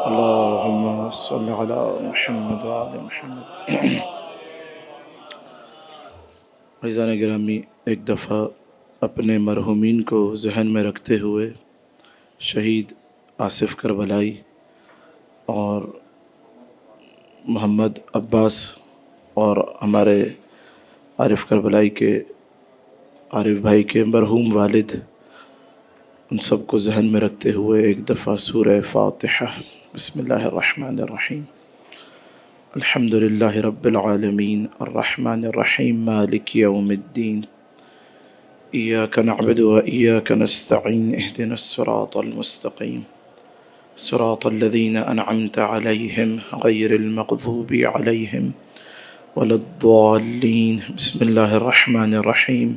اللہم صل علی محمد وآل محمد۔ عزیزان گرامی، ایک دفعہ اپنے مرحومین کو ذہن میں رکھتے ہوئے شہید آصف کربلائی اور محمد عباس اور ہمارے عارف کربلائی کے عارف بھائی کے مرحوم والد، ان سب کو ذہن میں رکھتے ہوئے ایک دفعہ سورہ فاتحہ۔ بسم اللہ الرحمن الرحیم۔ الحمد للہ رب العالمین الرحمن الرحیم مالک یوم الدین ایاک نعبد و ایاک نستعین اہدنا الصراط المستقیم صراط الذین انعمت علیہم غیر المغضوب علیہم ولا الضالین۔ بسم اللہ الرحمن الرحیم۔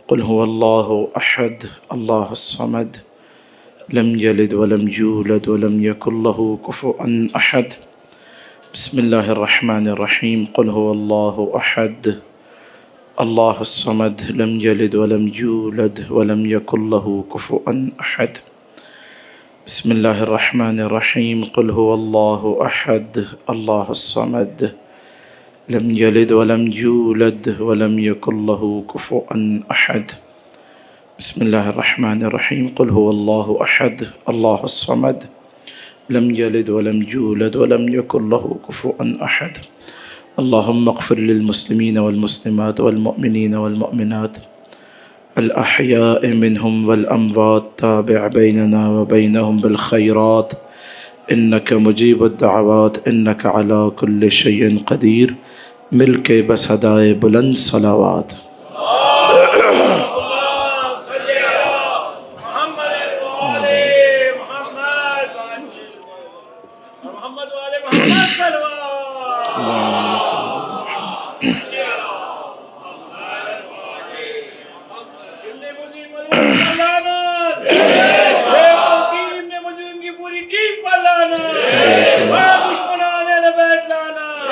قل هو اللہ احد اللہ الصمد لم یلد ولم یولد ولم یکن له کفوا احد۔ بسم اللہ الرحمن الرحیم۔ قل هو اللہ احد اللہ الصمد لم یلد ولم یولد ولم یکن له کفوا احد۔ بسم اللہ الرحمن الرحیم۔ قل هو اللہ احد اللہ الصمد لم یلد ولم یولد ولم یکن له کفوا احد۔ بسم اللہ الرحمن الرحیم۔ قل هو اللہ احد اللہ الصمد لم یلد ولم یولد ولم یکن له کفوا احد۔ اللہم اغفر للمسلمین والمسلمات والمؤمنین والمؤمنات الأحیاء منهم والأموات تابع بیننا وبینهم بالخیرات انک مجیب الدعوات انک علی کل شیء قدیر۔ مل کے بس ادائے بلند صلوات۔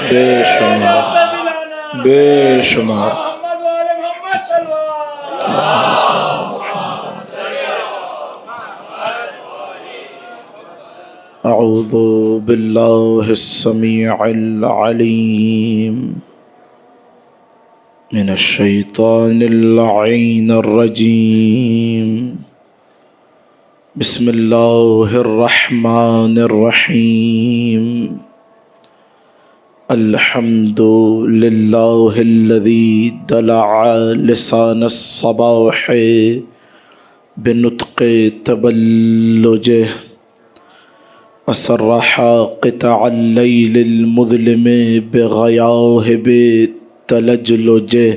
بے شمار بے شمار۔ اعوذ باللہ السمیع العلیم من الشیطان اللعین الرجیم۔ بسم اللہ الرحمن الرحیم۔ الحمد للہ الذی دلع لسان الصباح بنطق تبلجہ وصرح قطع اللیل المظلم بغیاہب تلجلجہ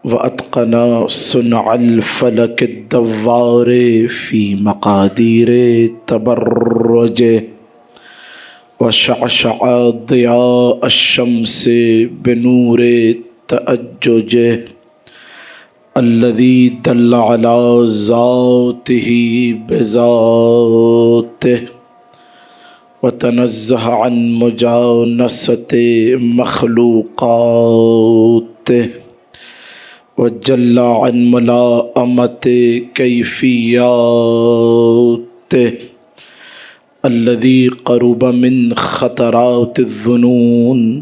واتقن صنع الفلک الدوار فی مقادیر تبرجہ وشعشع ضیاء الشمس بنور تأججہ الذی دل علی ذاتہ بذاتہ وتنزہ عن مجانست مخلوقاتہ وجل عن ملائمت کیفیاتہ الذي قرب من خطرات الظنون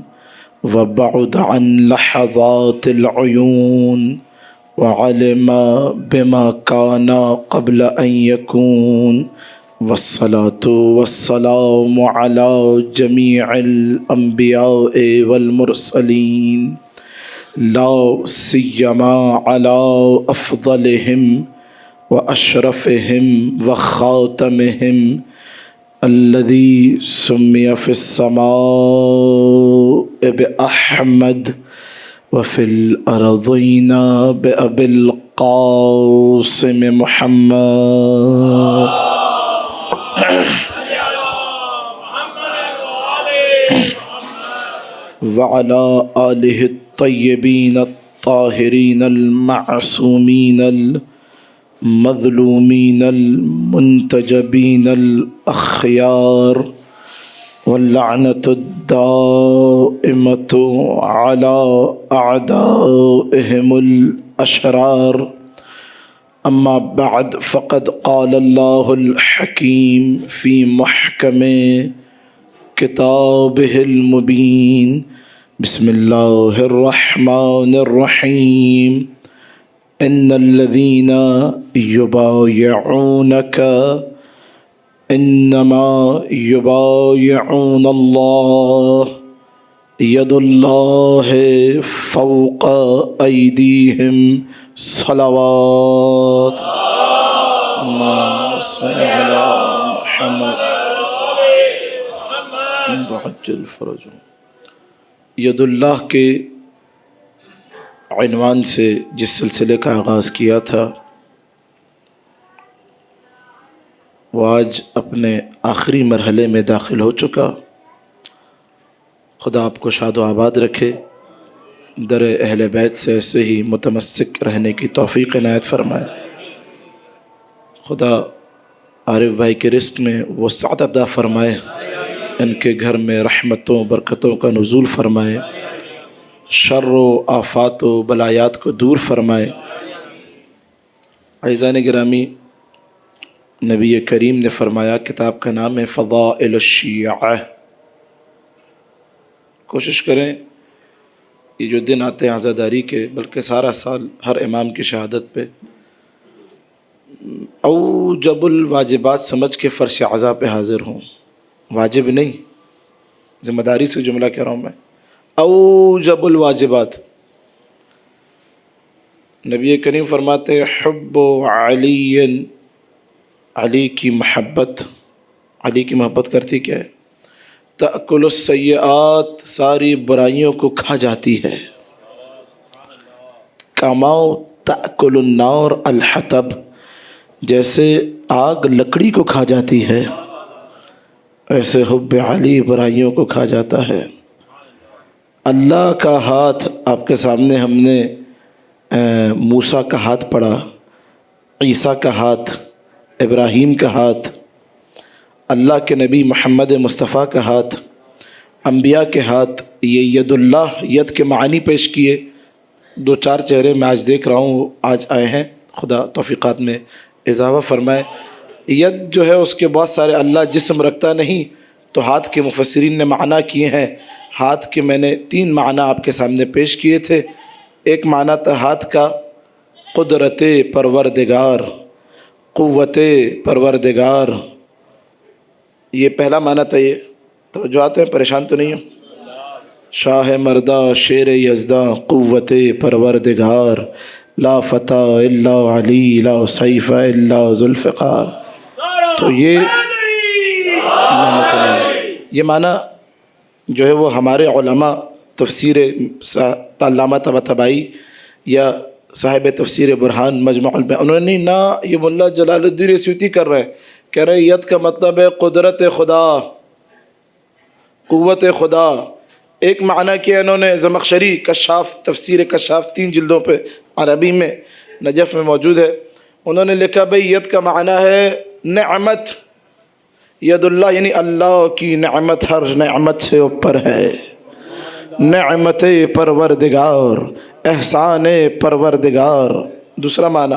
وبعد عن لحظات العيون وعلم بما كان قبل أن يكون والصلاة والسلام على جميع الأنبياء والمرسلين لا سيما على أفضلهم وأشرفهم وخاتمهم الذي سمي في السماء بأحمد وفي الأرضين بأبي القاسم محمد وعلى آله الطيبين الطاهرين المعصومين المظلومين المنتجبين الأخيار واللعنة الدائمة على أعدائهم الأشرار أما بعد فقد قال الله الحكيم في محكم كتابه المبين بسم الله الرحمن الرحيم إن الذين يبايعونك إنما يبايعون الله يد الله فوق أيديهم صلوات اللهم صل على محمد وعجل فرجهم. ید اللہ کے عنوان سے جس سلسلے کا آغاز کیا تھا وہ آج اپنے آخری مرحلے میں داخل ہو چکا. خدا آپ کو شاد و آباد رکھے، در اہل بیت سے ایسے ہی متمسک رہنے کی توفیق عنایت فرمائے. خدا عارف بھائی کے رزق میں وسعت عطا فرمائے، ان کے گھر میں رحمتوں برکتوں کا نزول فرمائے، شر و آفات و بلایات کو دور فرمائے. عزیزان گرامی، نبی کریم نے فرمایا، کتاب کا نام ہے فضائل الشیعہ. کوشش کریں یہ جو دن آتے ہیں عزاداری کے، بلکہ سارا سال ہر امام کی شہادت پہ اوجب الواجبات سمجھ کے فرش عزا پہ حاضر ہوں. واجب نہیں، ذمہ داری سے جملہ کہہ رہا ہوں میں. اوجب الواجبات. نبی کریم فرماتے حب علی، علی کی محبت. علی کی محبت کرتی کیا ہے؟ تأکل السیئات، ساری برائیوں کو کھا جاتی ہے. کماؤ تأکل النار الحطب، جیسے آگ لکڑی کو کھا جاتی ہے ایسے حب علی برائیوں کو کھا جاتا ہے. اللہ کا ہاتھ آپ کے سامنے ہم نے موسیٰ کا ہاتھ پڑھا، عیسیٰ کا ہاتھ، ابراہیم کا ہاتھ، اللہ کے نبی محمد مصطفیٰ کا ہاتھ، انبیاء کے ہاتھ. یہ ید اللہ، ید کے معنی پیش کیے. دو چار چہرے میں آج دیکھ رہا ہوں آج آئے ہیں، خدا توفیقات میں اضافہ فرمائے. ید جو ہے اس کے بہت سارے، اللہ جسم رکھتا نہیں، تو ہاتھ کے مفسرین نے معنی کیے ہیں. ہاتھ کے میں نے 3 معنی آپ کے سامنے پیش کیے تھے. ایک معنی تھا ہاتھ کا قدرت پروردگار، قوت پروردگار. یہ پہلا معنی تھا. یہ توجہات ہیں، پریشان تو نہیں ہوں. شاہ مردہ شیر یزداں قوت پروردگار، لا فتح الا علی لا سیف الا ذوالفقار. تو یہ معنی جو ہے وہ ہمارے علماء تفسیر علامہ طباطبائی یا صاحب تفسیر برہان مجمع البیان، انہوں نے نہ، یہ مولا جلال الدین سیوطی کر رہے ہیں، کہہ رہے ید کا مطلب ہے قدرت خدا، قوت خدا. ایک معنی کیا انہوں نے زمخشری کشاف، تفسیر کشاف 3 جلدوں پہ عربی میں نجف میں موجود ہے. انہوں نے لکھا بھئی ید کا معنی ہے نعمت. ید اللہ یعنی اللہ کی نعمت ہر نعمت سے اوپر ہے. نعمت پروردگار، احسان پروردگار. دوسرا معنی.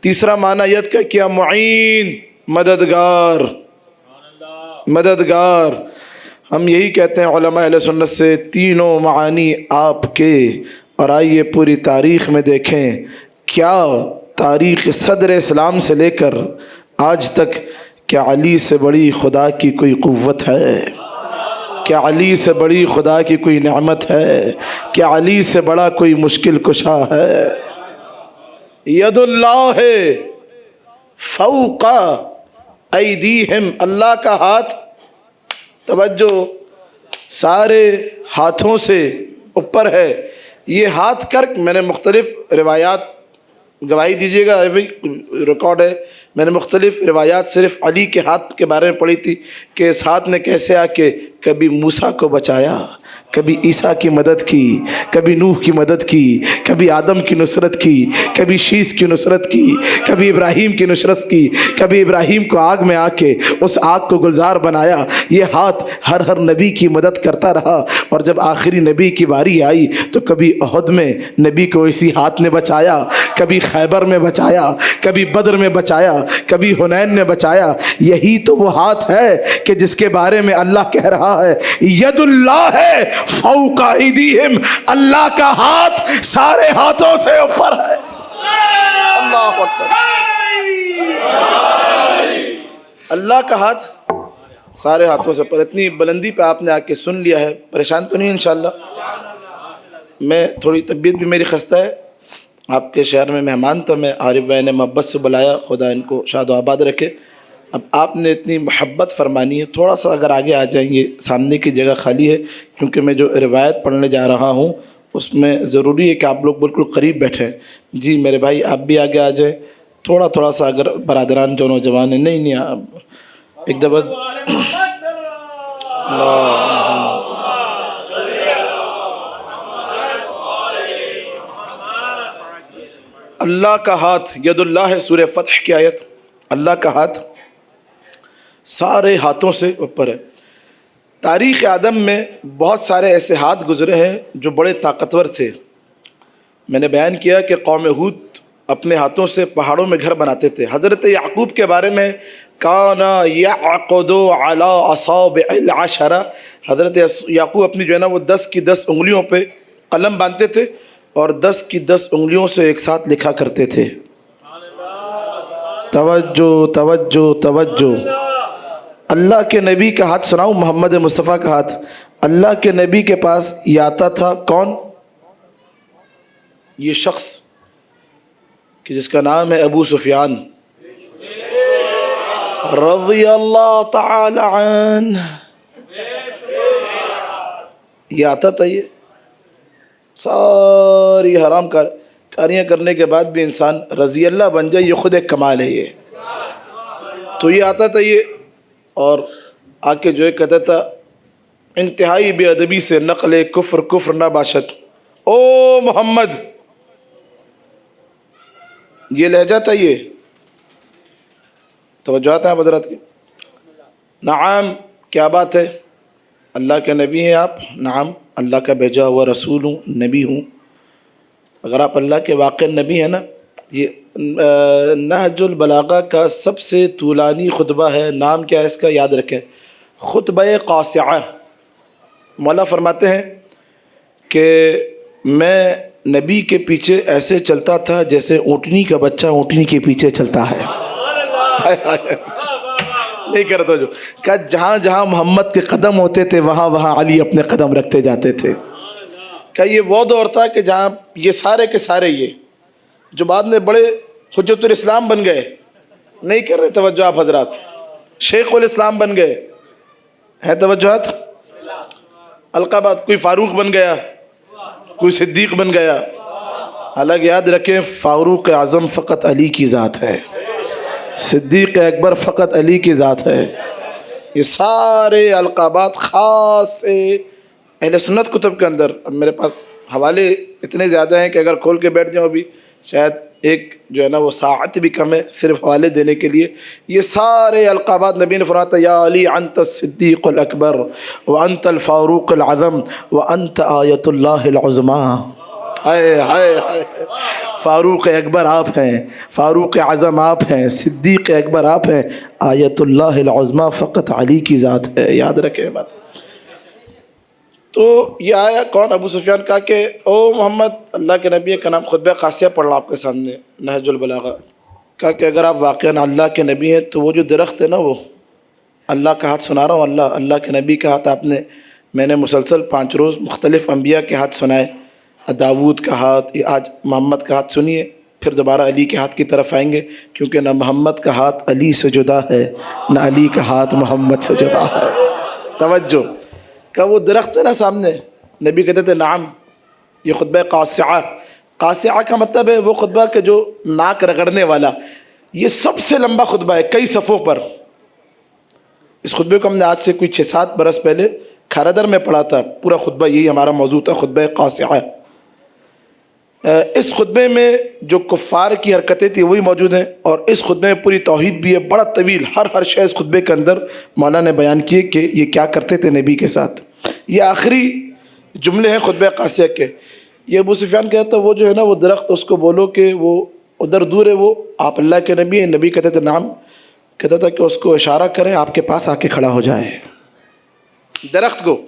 تیسرا معنی ید کا کیا؟ معین، مددگار. مددگار. ہم یہی کہتے ہیں علماء اہل سنت سے، تینوں معانی آپ کے. اور آئیے پوری تاریخ میں دیکھیں کیا تاریخ صدر اسلام سے لے کر آج تک، کیا علی سے بڑی خدا کی کوئی قوت ہے؟ کیا علی سے بڑی خدا کی کوئی نعمت ہے؟ کیا علی سے بڑا کوئی مشکل کشا ہے؟ ید اللہ فوق ایدیہم، اللہ کا ہاتھ، توجہ، سارے ہاتھوں سے اوپر ہے. یہ ہاتھ کر، میں نے مختلف روایات، گواہی دیجیے گا ریکارڈ ہے، میں نے مختلف روایات صرف علی کے ہاتھ کے بارے میں پڑھی تھی کہ اس ہاتھ نے کیسے آ کے کبھی موسیٰ کو بچایا، کبھی عیسیٰ کی مدد کی، کبھی نوح کی مدد کی، کبھی آدم کی نصرت کی، کبھی شیش کی نصرت کی، کبھی ابراہیم کی نصرت کی، کبھی ابراہیم کو آگ میں آ کے اس آگ کو گلزار بنایا۔ یہ ہاتھ ہر نبی کی مدد کرتا رہا، اور جب آخری نبی کی باری آئی تو کبھی احد میں نبی کو اسی ہاتھ نے بچایا، کبھی خیبر میں بچایا، کبھی بدر میں بچایا، کبھی حنین میں بچایا۔ یہی تو وہ ہاتھ ہے کہ جس کے بارے میں اللہ کہہ رہا ہے ید اللہ ہے فوق ایدیہم، اللہ کا ہاتھ سارے ہاتھوں سے اوپر ہے۔ اللہ اکبر، اللہ کا ہاتھ سارے ہاتھوں سے اوپر۔ اتنی بلندی پہ آپ نے آ کے سن لیا ہے، پریشان تو نہیں انشاءاللہ؟ میں تھوڑی طبیعت بھی میری خستہ ہے، آپ کے شہر میں مہمان تھا، میں عارف بھائی نے محبت سے بلایا، خدا ان کو شاد و آباد رکھے۔ اب آپ نے اتنی محبت فرمانی ہے، تھوڑا سا اگر آگے آ جائیں گے، سامنے کی جگہ خالی ہے، کیونکہ میں جو روایت پڑھنے جا رہا ہوں اس میں ضروری ہے کہ آپ لوگ بالکل قریب بیٹھیں۔ جی میرے بھائی آپ بھی آگے آ جائیں، تھوڑا سا اگر برادران جو نوجوان ہیں، نہیں آپ ایک دفعہ اللہ کا ہاتھ ید اللہ ہے، سورہ فتح کی آیت، اللہ کا ہاتھ سارے ہاتھوں سے اوپر ہے۔ تاریخ آدم میں بہت سارے ایسے ہاتھ گزرے ہیں جو بڑے طاقتور تھے۔ میں نے بیان کیا کہ قوم ہود اپنے ہاتھوں سے پہاڑوں میں گھر بناتے تھے۔ حضرت یعقوب کے بارے میں کانا یعقد علی اصابع العشرہ، حضرت یعقوب اپنی جو ہے نا وہ 10 کی 10 انگلیوں پہ قلم باندھتے تھے اور 10 کی 10 انگلیوں سے ایک ساتھ لکھا کرتے تھے۔ توجہ توجہ توجہ، اللہ کے نبی کا ہاتھ سناؤں، محمد مصطفیٰ کا ہاتھ۔ اللہ کے نبی کے پاس یہ آتا تھا کون؟ یہ شخص کہ جس کا نام ہے ابو سفیان رضی اللہ تعالی عنہ، یہ آتا تھا۔ یہ ساری حرام کاریاں کرنے کے بعد بھی انسان رضی اللہ بن جائے، یہ خود ایک کمال ہے۔ یہ تو یہ آتا تھا یہ، اور آ کے جو ہے کہتا تھا انتہائی بے ادبی سے، نقل کفر کفر نہ باشد، او محمد، یہ لہجہ تھا۔ یہ توجہات ہیں حضرات کی؟ نعم، کیا بات ہے، اللہ کے نبی ہیں آپ؟ نعم، اللہ کا بھیجا ہوا رسول ہوں، نبی ہوں۔ اگر آپ اللہ کے واقع نبی ہیں نا، یہ نہج البلاغہ کا سب سے طولانی خطبہ ہے، نام کیا ہے اس کا، یاد رکھیں، خطبہ قاصعہ۔ مولا فرماتے ہیں کہ میں نبی کے پیچھے ایسے چلتا تھا جیسے اونٹنی کا بچہ اونٹنی کے پیچھے چلتا ہے۔ نہیں کرتا جو کہ جہاں جہاں محمد کے قدم ہوتے تھے وہاں وہاں علی اپنے قدم رکھتے جاتے تھے۔ کہ یہ وہ دور تھا کہ جہاں یہ سارے کے سارے یہ جو بعد میں بڑے حجت الاسلام بن گئے، نہیں کر رہے توجہ آپ حضرات، شیخ الاسلام بن گئے ہیں، توجہات، القابات، کوئی فاروق بن گیا، کوئی صدیق بن گیا۔ حالانکہ یاد رکھیں فاروق اعظم فقط علی کی ذات ہے، صدیق اکبر فقط علی کی ذات ہے۔ یہ سارے القابات خاص اہل سنت کتب کے اندر، اب میرے پاس حوالے اتنے زیادہ ہیں کہ اگر کھول کے بیٹھ جاؤں ابھی شاید ایک جو ہے نا وہ ساعت بھی کم ہے صرف حوالے دینے کے لیے۔ یہ سارے القابات نبی نے فرمایا یا علی انت الصدیق الاکبر وانت الفاروق العظم وانت آیت اللہ العظمیٰ۔ ہائے ہائے ہائے، فاروق اکبر آپ ہیں، فاروق اعظم آپ ہیں، صدیق اکبر آپ ہیں، آیت اللہ العظمیٰ فقط علی کی ذات ہے۔ یاد رکھیں بات۔ تو یہ آیا کون؟ ابو سفیان کہا کہ او محمد، اللہ کے نبی کا نام، خطبہ قاصیہ پڑھ رہا آپ کے سامنے، نہج البلاغہ۔ کہا کہ اگر آپ واقعاً اللہ کے نبی ہیں تو وہ جو درخت ہے نا، وہ اللہ کا ہاتھ سنا رہا ہوں، اللہ کے نبی کا ہاتھ آپ نے، میں نے مسلسل 5 روز مختلف انبیاء کے ہاتھ سنائے، داود کا ہاتھ، آج محمد کا ہاتھ سنیے، پھر دوبارہ علی کے ہاتھ کی طرف آئیں گے، کیونکہ نہ محمد کا ہاتھ علی سے جدا ہے، نہ علی کا ہاتھ محمد سے جدا ہے۔ توجہ، کہ وہ درخت ہے نا سامنے، نبی کہتے تھے نعم، یہ خطبہ قاصعہ۔ قاصعہ کا مطلب ہے وہ خطبہ کہ جو ناک رگڑنے والا۔ یہ سب سے لمبا خطبہ ہے، کئی صفوں پر۔ اس خطبے کو ہم نے آج سے کوئی 6-7 برس پہلے کھارادر میں پڑھا تھا، پورا خطبہ یہی ہمارا موضوع تھا، خطبہ قاصعہ۔ اس خطبے میں جو کفار کی حرکتیں تھیں وہی موجود ہیں، اور اس خطبے میں پوری توحید بھی ہے، بڑا طویل، ہر شے اس خطبے کے اندر مولا نے بیان کیے کہ یہ کیا کرتے تھے نبی کے ساتھ۔ یہ آخری جملے ہیں خطبہ قاصعہ کے۔ یہ ابو سفیان کہتا تھا وہ جو ہے نا وہ درخت، اس کو بولو کہ وہ ادھر دور ہے، وہ آپ اللہ کے نبی ہیں۔ نبی کہتے تھے نام، کہتا تھا کہ اس کو اشارہ کریں آپ کے پاس آ کے کھڑا ہو جائے۔ درخت کو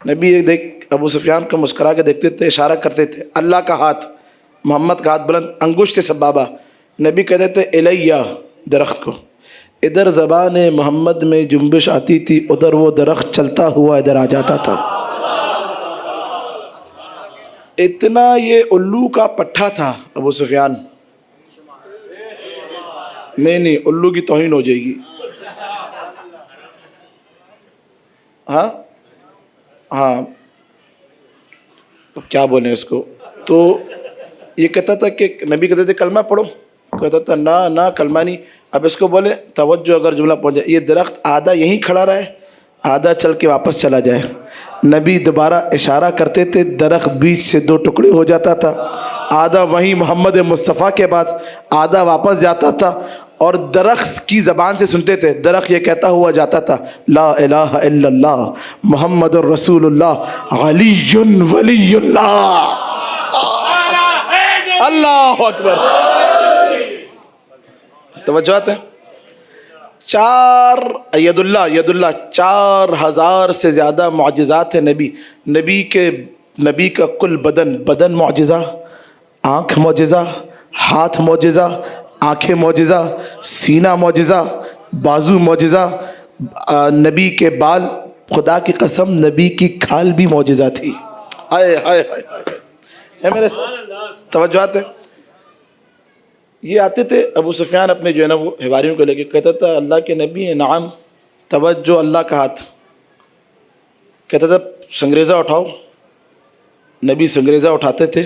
نبی دیکھ ابو سفیان کو مسکرا کے دیکھتے تھے، اشارہ کرتے تھے۔ اللہ کا ہاتھ، محمد کا ہاتھ بلند، انگشت سبابہ، نبی کہتے تھے الیہ، درخت کو۔ ادھر زبان محمد میں جنبش آتی تھی، ادھر وہ درخت چلتا ہوا ادھر آ جاتا تھا۔ اتنا یہ الو کا پٹھا تھا ابو سفیان۔ نہیں الو کی توہین ہو جائے گی۔ ہاں تو کیا بولیں اس کو۔ تو یہ کہتا تھا کہ نبی کہتے تھے کلمہ پڑھو، کہتا تھا نہ کلمہ نہیں۔ اب اس کو بولے توجہ، اگر جملہ پہنچ جائے، یہ درخت آدھا یہیں کھڑا رہے، آدھا چل کے واپس چلا جائے۔ نبی دوبارہ اشارہ کرتے تھے، درخت بیچ سے دو ٹکڑے ہو جاتا تھا، آدھا وہیں محمد مصطفیٰ کے بعد، آدھا واپس جاتا تھا، اور درخت کی زبان سے سنتے تھے۔ درخت یہ کہتا ہوا جاتا تھا لا الہ الا اللہ محمد الرسول اللہ علی ولی اللہ۔ اللہ اکبر۔ توجہات ہیں۔ ید اللہ 4000 سے زیادہ معجزات ہیں نبی کا کل بدن معجزہ، آنکھ معجزہ، ہاتھ معجزہ، آنکھیں معجزہ، سینہ معجزہ، بازو معجزہ، نبی کے بال، خدا کی قسم نبی کی کھال بھی معجزہ تھی۔ ہے میرے توجہات ہے۔ یہ آتے تھے ابو سفیان اپنے جو ہے نا وہ حواریوں کو لے کے، کہتا تھا اللہ کے نبی ہیں، نعم، توجہ، اللہ کا ہاتھ۔ کہتا تھا سنگریزہ اٹھاؤ، نبی سنگریزہ اٹھاتے تھے،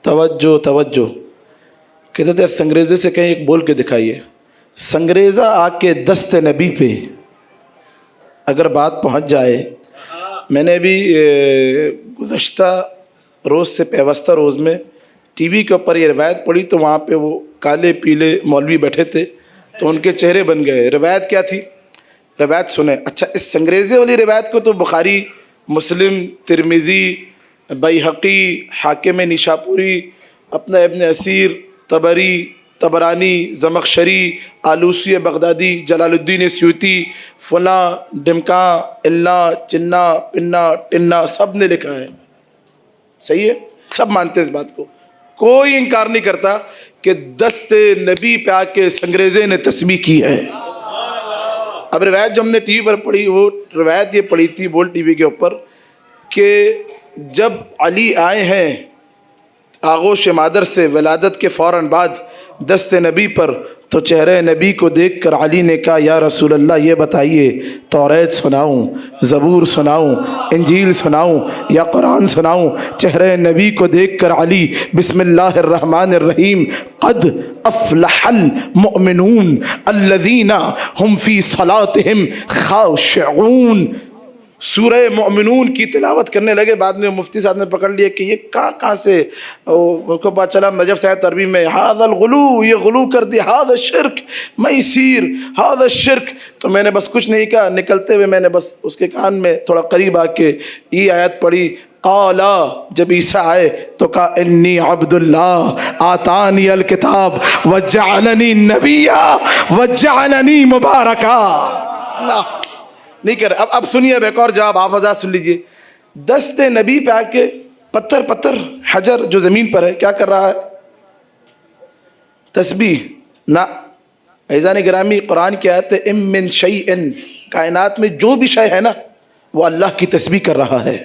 توجہ توجہ، کہتے تھے سنگریزے سے کہیں ایک بول کے دکھائیے۔ سنگریزہ آ کے دست نبی پہ اگر بات پہنچ جائے۔ میں نے ابھی گزشتہ روز سے پیوستہ روز میں ٹی وی کے اوپر یہ روایت پڑھی، تو وہاں پہ وہ کالے پیلے مولوی بیٹھے تھے، تو ان کے چہرے بن گئے۔ روایت کیا تھی؟ روایت سنیں۔ اچھا، اس سنگریزے والی روایت کو تو بخاری، مسلم، ترمذی، بیہقی، حاکم نیشاپوری، اپنا ابن اسیر، طبری، طبرانی، زمخشری، آلوسی بغدادی، جلال الدین سیوطی، فلاں ڈمکاں، اللہ، چنا، پنا، ٹنا، سب نے لکھا ہے۔ صحیح ہے، سب مانتے ہیں اس بات کو، کوئی انکار نہیں کرتا کہ دست نبی پہ آ کے سنگریزے نے تسبیح کی ہے۔ اب روایت جو ہم نے ٹی وی پر پڑھی، وہ روایت یہ پڑھی تھی بول ٹی وی کے اوپر کہ جب علی آئے ہیں آغوش مادر سے ولادت کے فوراً بعد دست نبی پر، تو چہرے نبی کو دیکھ کر علی نے کہا یا رسول اللہ یہ بتائیے توریت سناؤں، زبور سناؤں، انجیل سناؤں یا قرآن سناؤں؟ چہرے نبی کو دیکھ کر علی بسم اللہ الرحمن الرحیم، قد افلح المؤمنون الذین هم فی صلاتهم خاشعون، سورہ مومنون کی تلاوت کرنے لگے۔ بعد میں مفتی صاحب نے پکڑ لیا کہ یہ کہاں سے، ان کو پتہ چلا نجف صاحب عربی میں ھذا الغلو، یہ غلو کر دیا، ھذا الشرک میسیر، ھذا الشرک۔ تو میں نے بس کچھ نہیں کہا، نکلتے ہوئے میں نے بس اس کے کان میں تھوڑا قریب آ کے یہ آیت پڑھی، قالا، جب عیسیٰ آئے تو کہا انی عبد اللہ آتانی الکتاب وجعلنی نبیا وجعلنی مبارکا۔ نہیں کر رہے۔ اب سنیے، اب ایک اور جواب آپ حضرات سن لیجئے۔ دست نبی پہ آ کے پتھر حجر جو زمین پر ہے کیا کر رہا ہے؟ تسبیح نہ۔ عزیزان گرامی، قرآن کی آیت ہے ام من شیء، کائنات میں جو بھی شے ہے نا وہ اللہ کی تسبیح کر رہا ہے۔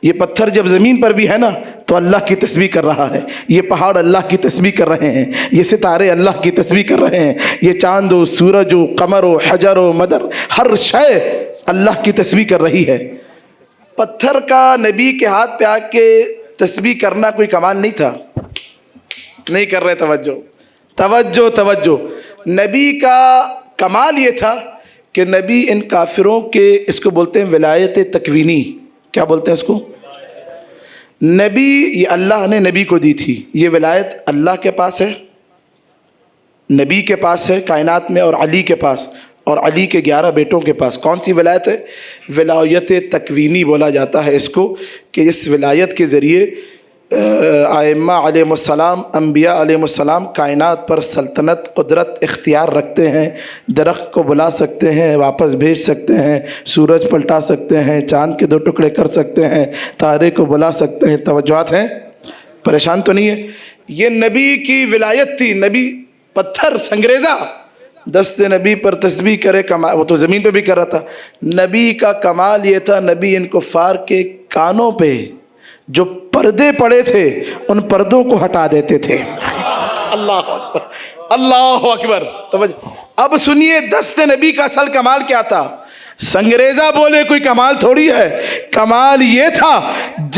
یہ پتھر جب زمین پر بھی ہے نا تو اللہ کی تسبیح کر رہا ہے، یہ پہاڑ اللہ کی تسبیح کر رہے ہیں، یہ ستارے اللہ کی تسبیح کر رہے ہیں، یہ چاند و سورج و قمر و حجر و مدر، ہر شے اللہ کی تسبیح کر رہی ہے۔ پتھر کا نبی کے ہاتھ پہ آ کے تسبیح کرنا کوئی کمال نہیں تھا؟ نہیں کر رہے، توجہ توجہ توجہ۔ نبی کا کمال یہ تھا کہ نبی ان کافروں کے، اس کو بولتے ہیں ولایت تکوینی، کیا بولتے ہیں اس کو؟ نبی یہ اللہ نے نبی کو دی تھی، یہ ولایت اللہ کے پاس ہے، نبی کے پاس ہے کائنات میں، اور علی کے پاس، اور علی کے 11 بیٹوں کے پاس۔ کون سی ولایت ہے؟ ولایت تکوینی بولا جاتا ہے اس کو، کہ اس ولایت کے ذریعے ائمہ علیہ السلام، انبیاء علیہ السلام کائنات پر سلطنت، قدرت اختیار رکھتے ہیں، درخت کو بلا سکتے ہیں، واپس بھیج سکتے ہیں، سورج پلٹا سکتے ہیں، چاند کے 2 ٹکڑے کر سکتے ہیں، تارے کو بلا سکتے ہیں۔ توجہات ہیں؟ پریشان تو نہیں ہے؟ یہ نبی کی ولایت تھی۔ نبی پتھر سنگریزہ دست نبی پر تسبیح کرے، وہ تو زمین پہ بھی کر رہا تھا۔ نبی کا کمال یہ تھا، نبی ان کفار کے کانوں پہ جو پردے پڑے تھے ان پردوں کو ہٹا دیتے تھے۔ اللہ اکبر، اللہ اکبر۔ اب سنیے دست نبی کا اصل کمال کیا تھا۔ سنگریزہ بولے کوئی کمال تھوڑی ہے، کمال یہ تھا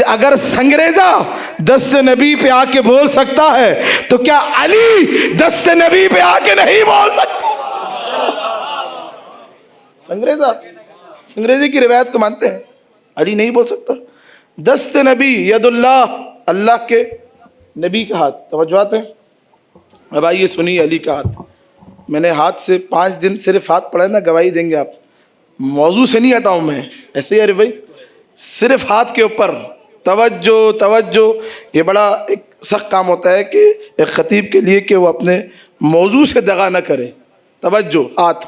اگر سنگریزہ دست نبی پہ آ کے بول سکتا ہے تو کیا علی دست نبی پہ آ کے نہیں بول سکتا؟ سنگریزے کی روایت کو مانتے ہیں، علی نہیں بول سکتا۔ دست نبی، ید اللہ، اللہ کے نبی کا ہاتھ۔ توجہات ہیں؟ اب آئیے سنیے علی کا ہاتھ۔ میں نے ہاتھ سے 5 دن صرف ہاتھ پڑھا نا، گواہی دیں گے آپ۔ موضوع سے نہیں ہٹاؤں میں، ایسے ہی ارے بھائی صرف ہاتھ کے اوپر توجہ توجہ۔ یہ بڑا ایک سخت کام ہوتا ہے کہ ایک خطیب کے لیے کہ وہ اپنے موضوع سے دغا نہ کرے۔ توجہ، ہاتھ۔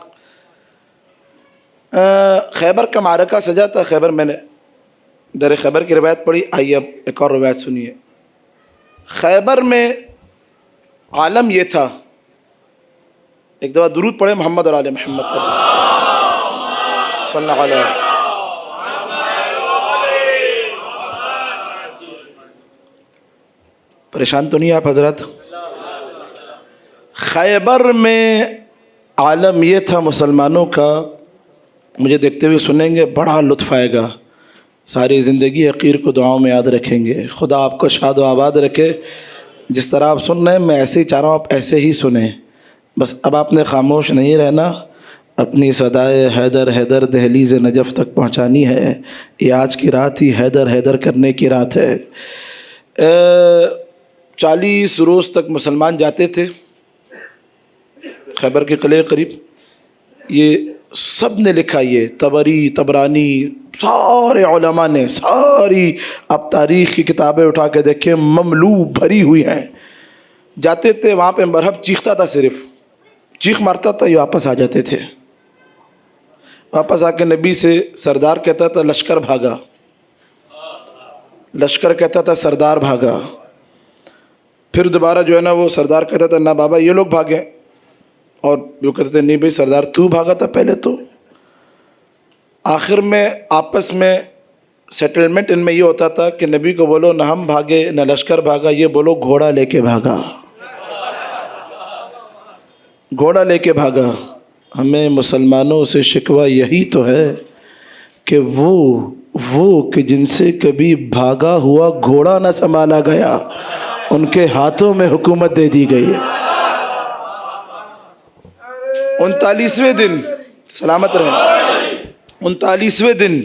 خیبر کا معرکہ سجا تھا۔ خیبر، میں نے در خیبر کی روایت پڑھی، آئیے اب ایک اور روایت سنیے۔ خیبر میں عالم یہ تھا، ایک دفعہ درود پڑھے محمد اور آل محمد پر صلی اللہ علیہ وسلم۔ پریشان تو نہیں آپ حضرات؟ خیبر میں عالم یہ تھا مسلمانوں کا، مجھے دیکھتے ہوئے سنیں گے، بڑا لطف آئے گا، ساری زندگی حقیر کو دعاؤں میں یاد رکھیں گے۔ خدا آپ کو شاد و آباد رکھے۔ جس طرح آپ سن رہے ہیں میں ایسے ہی چاہ رہا ہوں آپ ایسے ہی سنیں، بس اب آپ نے خاموش نہیں رہنا، اپنی صدائے حیدر حیدر دہلیز نجف تک پہنچانی ہے۔ یہ آج کی رات ہی حیدر حیدر کرنے کی رات ہے۔ 40 روز تک مسلمان جاتے تھے خیبر کے قلعے قریب۔ یہ سب نے لکھا، یہ طبری، طبرانی، سارے علماء نے، ساری آپ تاریخ کی کتابیں اٹھا کے دیکھیں، مملو بھری ہوئی ہیں۔ جاتے تھے وہاں پہ، مرحب چیختا تھا، صرف چیخ مارتا تھا، یہ واپس آ جاتے تھے۔ واپس آ کے نبی سے سردار کہتا تھا لشکر بھاگا، لشکر کہتا تھا سردار بھاگا۔ پھر دوبارہ جو ہے نا وہ سردار کہتا تھا نہ بابا یہ لوگ بھاگیں، اور جو کہتے تھے نہیں بھائی سردار تو بھاگا تھا پہلے تو۔ آخر میں آپس میں سیٹلمنٹ ان میں یہ ہوتا تھا کہ نبی کو بولو نہ ہم بھاگے نہ لشکر بھاگا، یہ بولو گھوڑا لے کے بھاگا، گھوڑا لے کے بھاگا۔ ہمیں مسلمانوں سے شکوہ یہی تو ہے کہ وہ کہ جن سے کبھی بھاگا ہوا گھوڑا نہ سنبھالا گیا، ان کے ہاتھوں میں حکومت دے دی گئی ہے۔ 39ویں دن، سلامت رہیں، 39ویں دن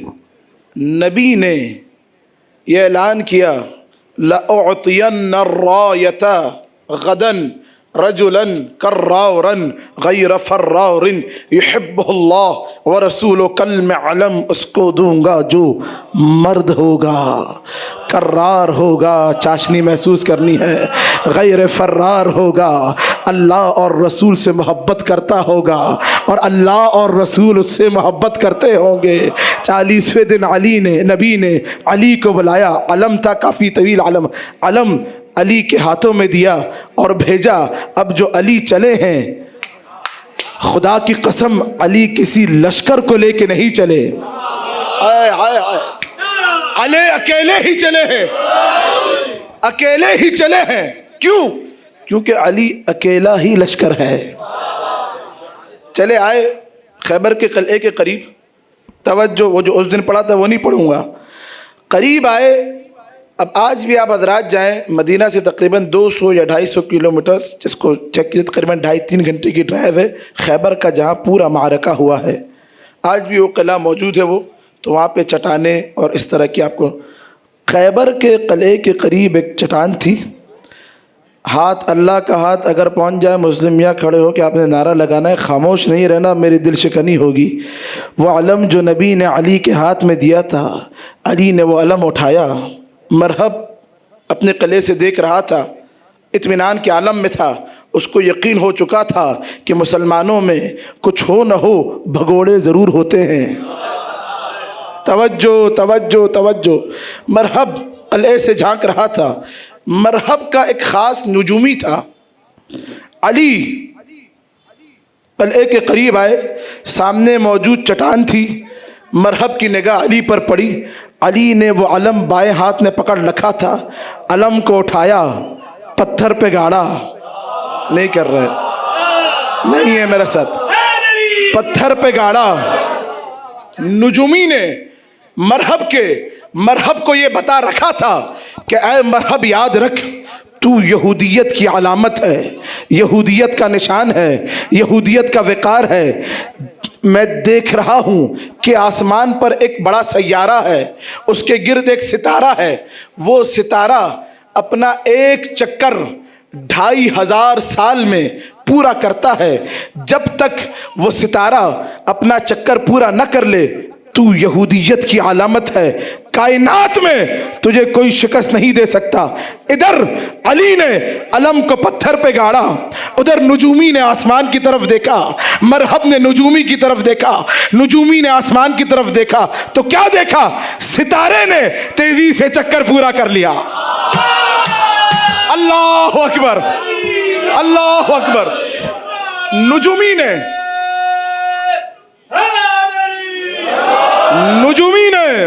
نبی نے یہ اعلان کیا لَأُعْطِيَنَّ الرَّایَةَ غَدًا رَجُلًا كَرَّارًا غَيْرَ فَرَّارٍ يُحِبُّهُ اللَّهُ وَرَسُولُهُ كَالْمَعْلَمِ، اس کو دوں گا جو مرد ہوگا، کرار ہوگا، چاشنی محسوس کرنی ہے، غیر فرار ہوگا، اللہ اور رسول سے محبت کرتا ہوگا اور اللہ اور رسول اس سے محبت کرتے ہوں گے۔ 40ویں دن نبی نے علی کو بلایا، علم تھا کافی طویل، علم علی کے ہاتھوں میں دیا اور بھیجا۔ اب جو علی چلے ہیں، خدا کی قسم علی کسی لشکر کو لے کے نہیں چلے، علی اکیلے ہی چلے ہیں، اکیلے ہی چلے ہیں۔ کیوں؟ کیونکہ علی اکیلا ہی لشکر ہے۔ چلے آئے خیبر کے قلعے کے قریب، توجہ، وہ جو اس دن پڑھا تھا وہ نہیں پڑھوں گا، قریب آئے۔ اب آج بھی آپ حضرات جائیں، مدینہ سے تقریباً 200 یا 250 کلومیٹر، جس کو چیک کیے تقریباً 2.5-3 گھنٹے کی ڈرائیو ہے، خیبر کا جہاں پورا معرکہ ہوا ہے۔ آج بھی وہ قلعہ موجود ہے، وہ تو وہاں پہ چٹانیں اور اس طرح کی آپ کو خیبر کے قلعے کے قریب ایک چٹان تھی. ہاتھ، اللہ کا ہاتھ اگر پہنچ جائے، مسلم میاں کھڑے ہو کہ آپ نے نعرہ لگانا ہے، خاموش نہیں رہنا، میری دل شکنی ہوگی. وہ علم جو نبی نے علی کے ہاتھ میں دیا تھا، علی نے وہ علم اٹھایا. مرحب اپنے قلعے سے دیکھ رہا تھا، اطمینان کے عالم میں تھا. اس کو یقین ہو چکا تھا کہ مسلمانوں میں کچھ ہو نہ ہو بھگوڑے ضرور ہوتے ہیں. توجہ توجہ توجہ. مرحب قلعے سے جھانک رہا تھا. مرحب کا ایک خاص نجومی تھا. علی قلعے کے قریب آئے، سامنے موجود چٹان تھی. مرحب کی نگاہ علی پر پڑی. علی نے وہ علم بائیں ہاتھ میں پکڑ رکھا تھا، علم کو اٹھایا، پتھر پہ گاڑا. نہیں کر رہے، نہیں ہے میرے ساتھ. پتھر پہ گاڑا. نجومی نے مرحب کو یہ بتا رکھا تھا کہ اے مرحب، یاد رکھ، تو یہودیت کی علامت ہے، یہودیت کا نشان ہے، یہودیت کا وقار ہے. میں دیکھ رہا ہوں کہ آسمان پر ایک بڑا سیارہ ہے، اس کے گرد ایک ستارہ ہے. وہ ستارہ اپنا ایک چکر 2500 سال میں پورا کرتا ہے. جب تک وہ ستارہ اپنا چکر پورا نہ کر لے، تو یہودیت کی علامت ہے. کائنات میں تجھے کوئی شکست نہیں دے سکتا. ادھر علی نے علم کو پتھر پہ گاڑا، ادھر نجومی نے آسمان کی طرف دیکھا. مرحب نے نجومی کی طرف دیکھا، نجومی نے آسمان کی طرف دیکھا. تو کیا دیکھا؟ ستارے نے تیزی سے چکر پورا کر لیا. اللہ اکبر، اللہ اکبر. نجومی نے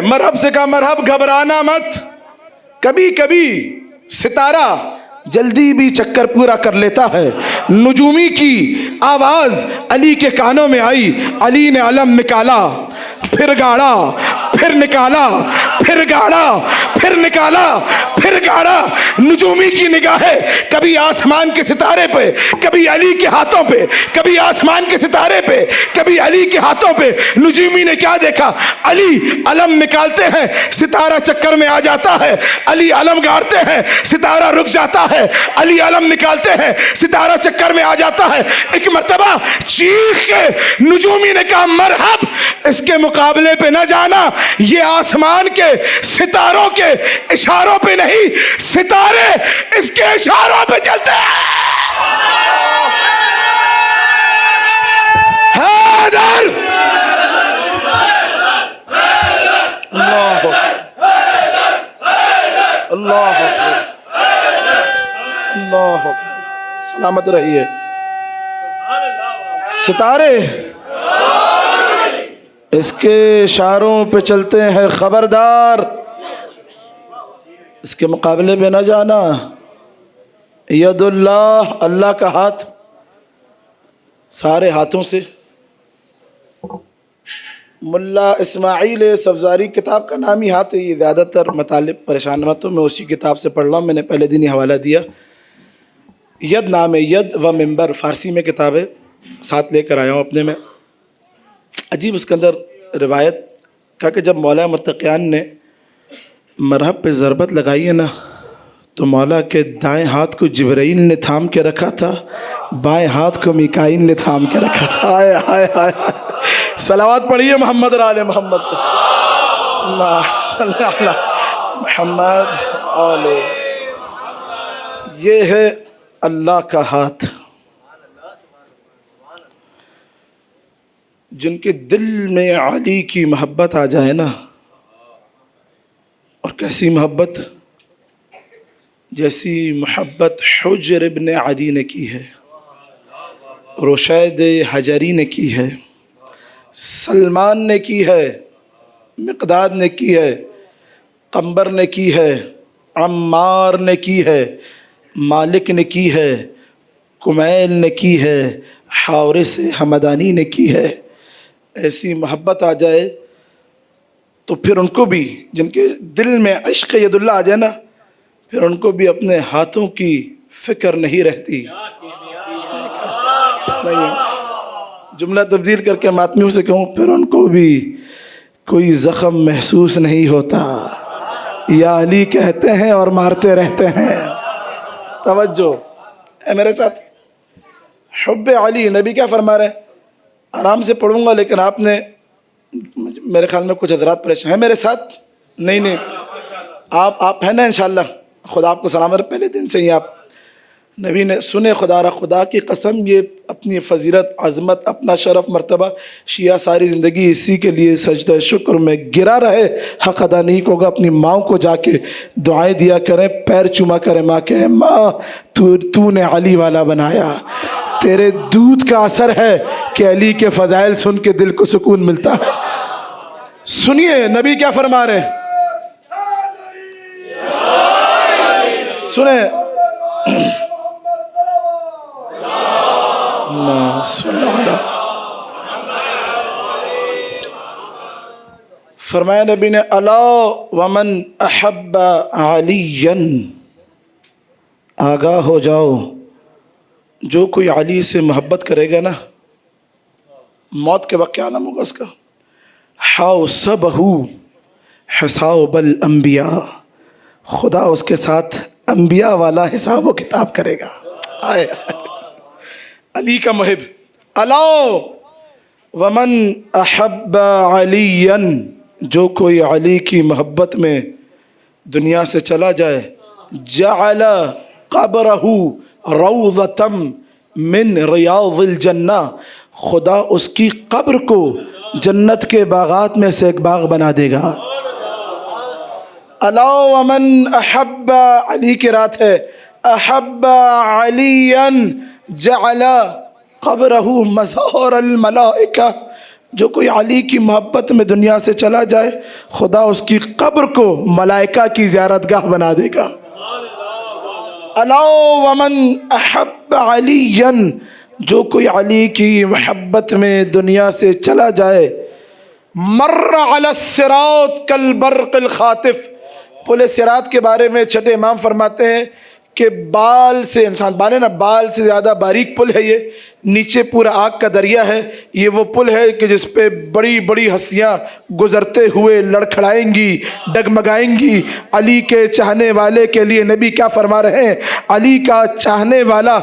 مرحب سے کہا، مرحب گھبرانا مت. کبھی کبھی ستارہ جلدی بھی چکر پورا کر لیتا ہے. نجومی کی آواز علی کے کانوں میں آئی. علی نے علم نکالا، پھر گاڑا، پھر نکالا، پھر گاڑا، پھر نکالا، پھر گاڑا. نجومی کی نگاہیں کبھی آسمان کے ستارے پہ، کبھی علی کے ہاتھوں پہ، کبھی آسمان کے ستارے پہ، کبھی علی کے ہاتھوں پہ. نجومی نے کیا دیکھا؟ علی علم نکالتے ہیں، ستارہ چکر میں آ جاتا ہے. علی علم گاڑتے ہیں، ستارہ رک جاتا ہے. علی علم نکالتے ہیں، ستارہ چکر میں آ جاتا ہے. ایک مرتبہ چیخ کے نجومی نے کہا، مرحب، اس کے مقابلے پہ نہ جانا. یہ آسمان کے ستاروں کے اشاروں پہ نہیں، ستارے اس کے اشاروں پہ چلتے ہیں. حیدر، اللہ اللہ اللہ، سلامت رہیے. ستارے اس کے اشاروں پہ چلتے ہیں. خبردار، اس کے مقابلے میں نہ جانا. ید اللہ، اللہ کا ہاتھ. سارے ہاتھوں سے ملا اسماعیل سبزاری کتاب کا نام ہی ہاتھ ہے. یہ زیادہ تر مطالب پریشان مت ہو، میں اسی کتاب سے پڑھ رہا ہوں. میں نے پہلے دن ہی حوالہ دیا. ید نام ہے، ید و منبر، فارسی میں کتاب ہے، ساتھ لے کر آیا ہوں اپنے میں. عجیب اس کے اندر روایت کہا کہ جب مولا متقیان نے مرحب پہ ضربت لگائی ہے نا، تو مولا کے دائیں ہاتھ کو جبرائیل نے تھام کے رکھا تھا، بائیں ہاتھ کو میکائیل نے تھام کے رکھا تھا. آئے آئے آئے، صلوات پڑھیے محمد اور آل محمد. اللہ صلی اللہ محمد آل. یہ ہے اللہ کا ہاتھ. جن کے دل میں علی کی محبت آ جائے نا، اور کیسی محبت، جیسی محبت حجر ابن عدی نے کی ہے، رشید حجری نے کی ہے، سلمان نے کی ہے، مقداد نے کی ہے، قنبر نے کی ہے، عمار نے کی ہے، مالک نے کی ہے، کمیل نے کی ہے، حارث حمدانی نے کی ہے. ایسی محبت آ جائے تو پھر ان کو بھی، جن کے دل میں عشق ید اللہ آ جائے نا، پھر ان کو بھی اپنے ہاتھوں کی فکر نہیں رہتی. جملہ تبدیل کر کے ماتمیوں سے کہوں پھر ان کو بھی کوئی زخم محسوس نہیں ہوتا، یا علی کہتے ہیں اور مارتے رہتے ہیں۔ توجہ ہے میرے ساتھ، حب علی، نبی کیا فرما رہے ہیں؟ آرام سے پڑھوں گا لیکن آپ نے میرے خیال میں کچھ حضرات پریشان ہیں میرے ساتھ، نہیں آپ ہیں نا انشاءاللہ، خدا آپ کو سلامت، پہلے دن سے ہی آپ نبی نے سنے، خدا کی قسم یہ اپنی فضیلت، عظمت، اپنا شرف، مرتبہ، شیعہ ساری زندگی اسی کے لیے سجدہ شکر میں گرا رہے، حق ادا نہیں ہوگا۔ اپنی ماں کو جا کے دعائیں دیا کریں، پیر چوما کریں، ماں کہ ماں تو نے علی والا بنایا، تیرے دودھ کا اثر ہے کہ علی کے فضائل سن کے دل کو سکون ملتا ہے۔ سنیے نبی کیا فرما رہے ہیں، سنیں فرمایا نبی نے، الا ومن احب علی، آگاہ ہو جاؤ، جو کوئی علی سے محبت کرے گا نا، موت کے وقت کیا نام ہوگا اس کا؟ حوصبہ حساب الانبیاء، خدا اس کے ساتھ انبیاء والا حساب و کتاب کرے گا۔ آئے علی کا محب، الا ومن احب علی، جو کوئی علی کی محبت میں دنیا سے چلا جائے، جعل قبرہ روضۃ من ریاض الجنہ، خدا اس کی قبر کو جنت کے باغات میں سے ایک باغ بنا دے گا۔ الا ومن احب، علی کی رات ہے، احب علی جعل قبرہ مزار الملائکہ، جو کوئی علی کی محبت میں دنیا سے چلا جائے، خدا اس کی قبر کو ملائکہ کی زیارت گاہ بنا دے گا۔ الا ومن احب علی، جو کوئی علی کی محبت میں دنیا سے چلا جائے، مر علی الصراط کالبرق الخاطف، پل صراط کے بارے میں چھٹے امام فرماتے ہیں کہ بال سے انسان بانے نا، بال سے زیادہ باریک پل ہے یہ، نیچے پورا آگ کا دریا ہے، یہ وہ پل ہے کہ جس پہ بڑی بڑی ہستیاں گزرتے ہوئے لڑکھڑائیں گی، ڈگمگائیں گی۔ علی کے چاہنے والے کے لیے نبی کیا فرما رہے ہیں، علی کا چاہنے والا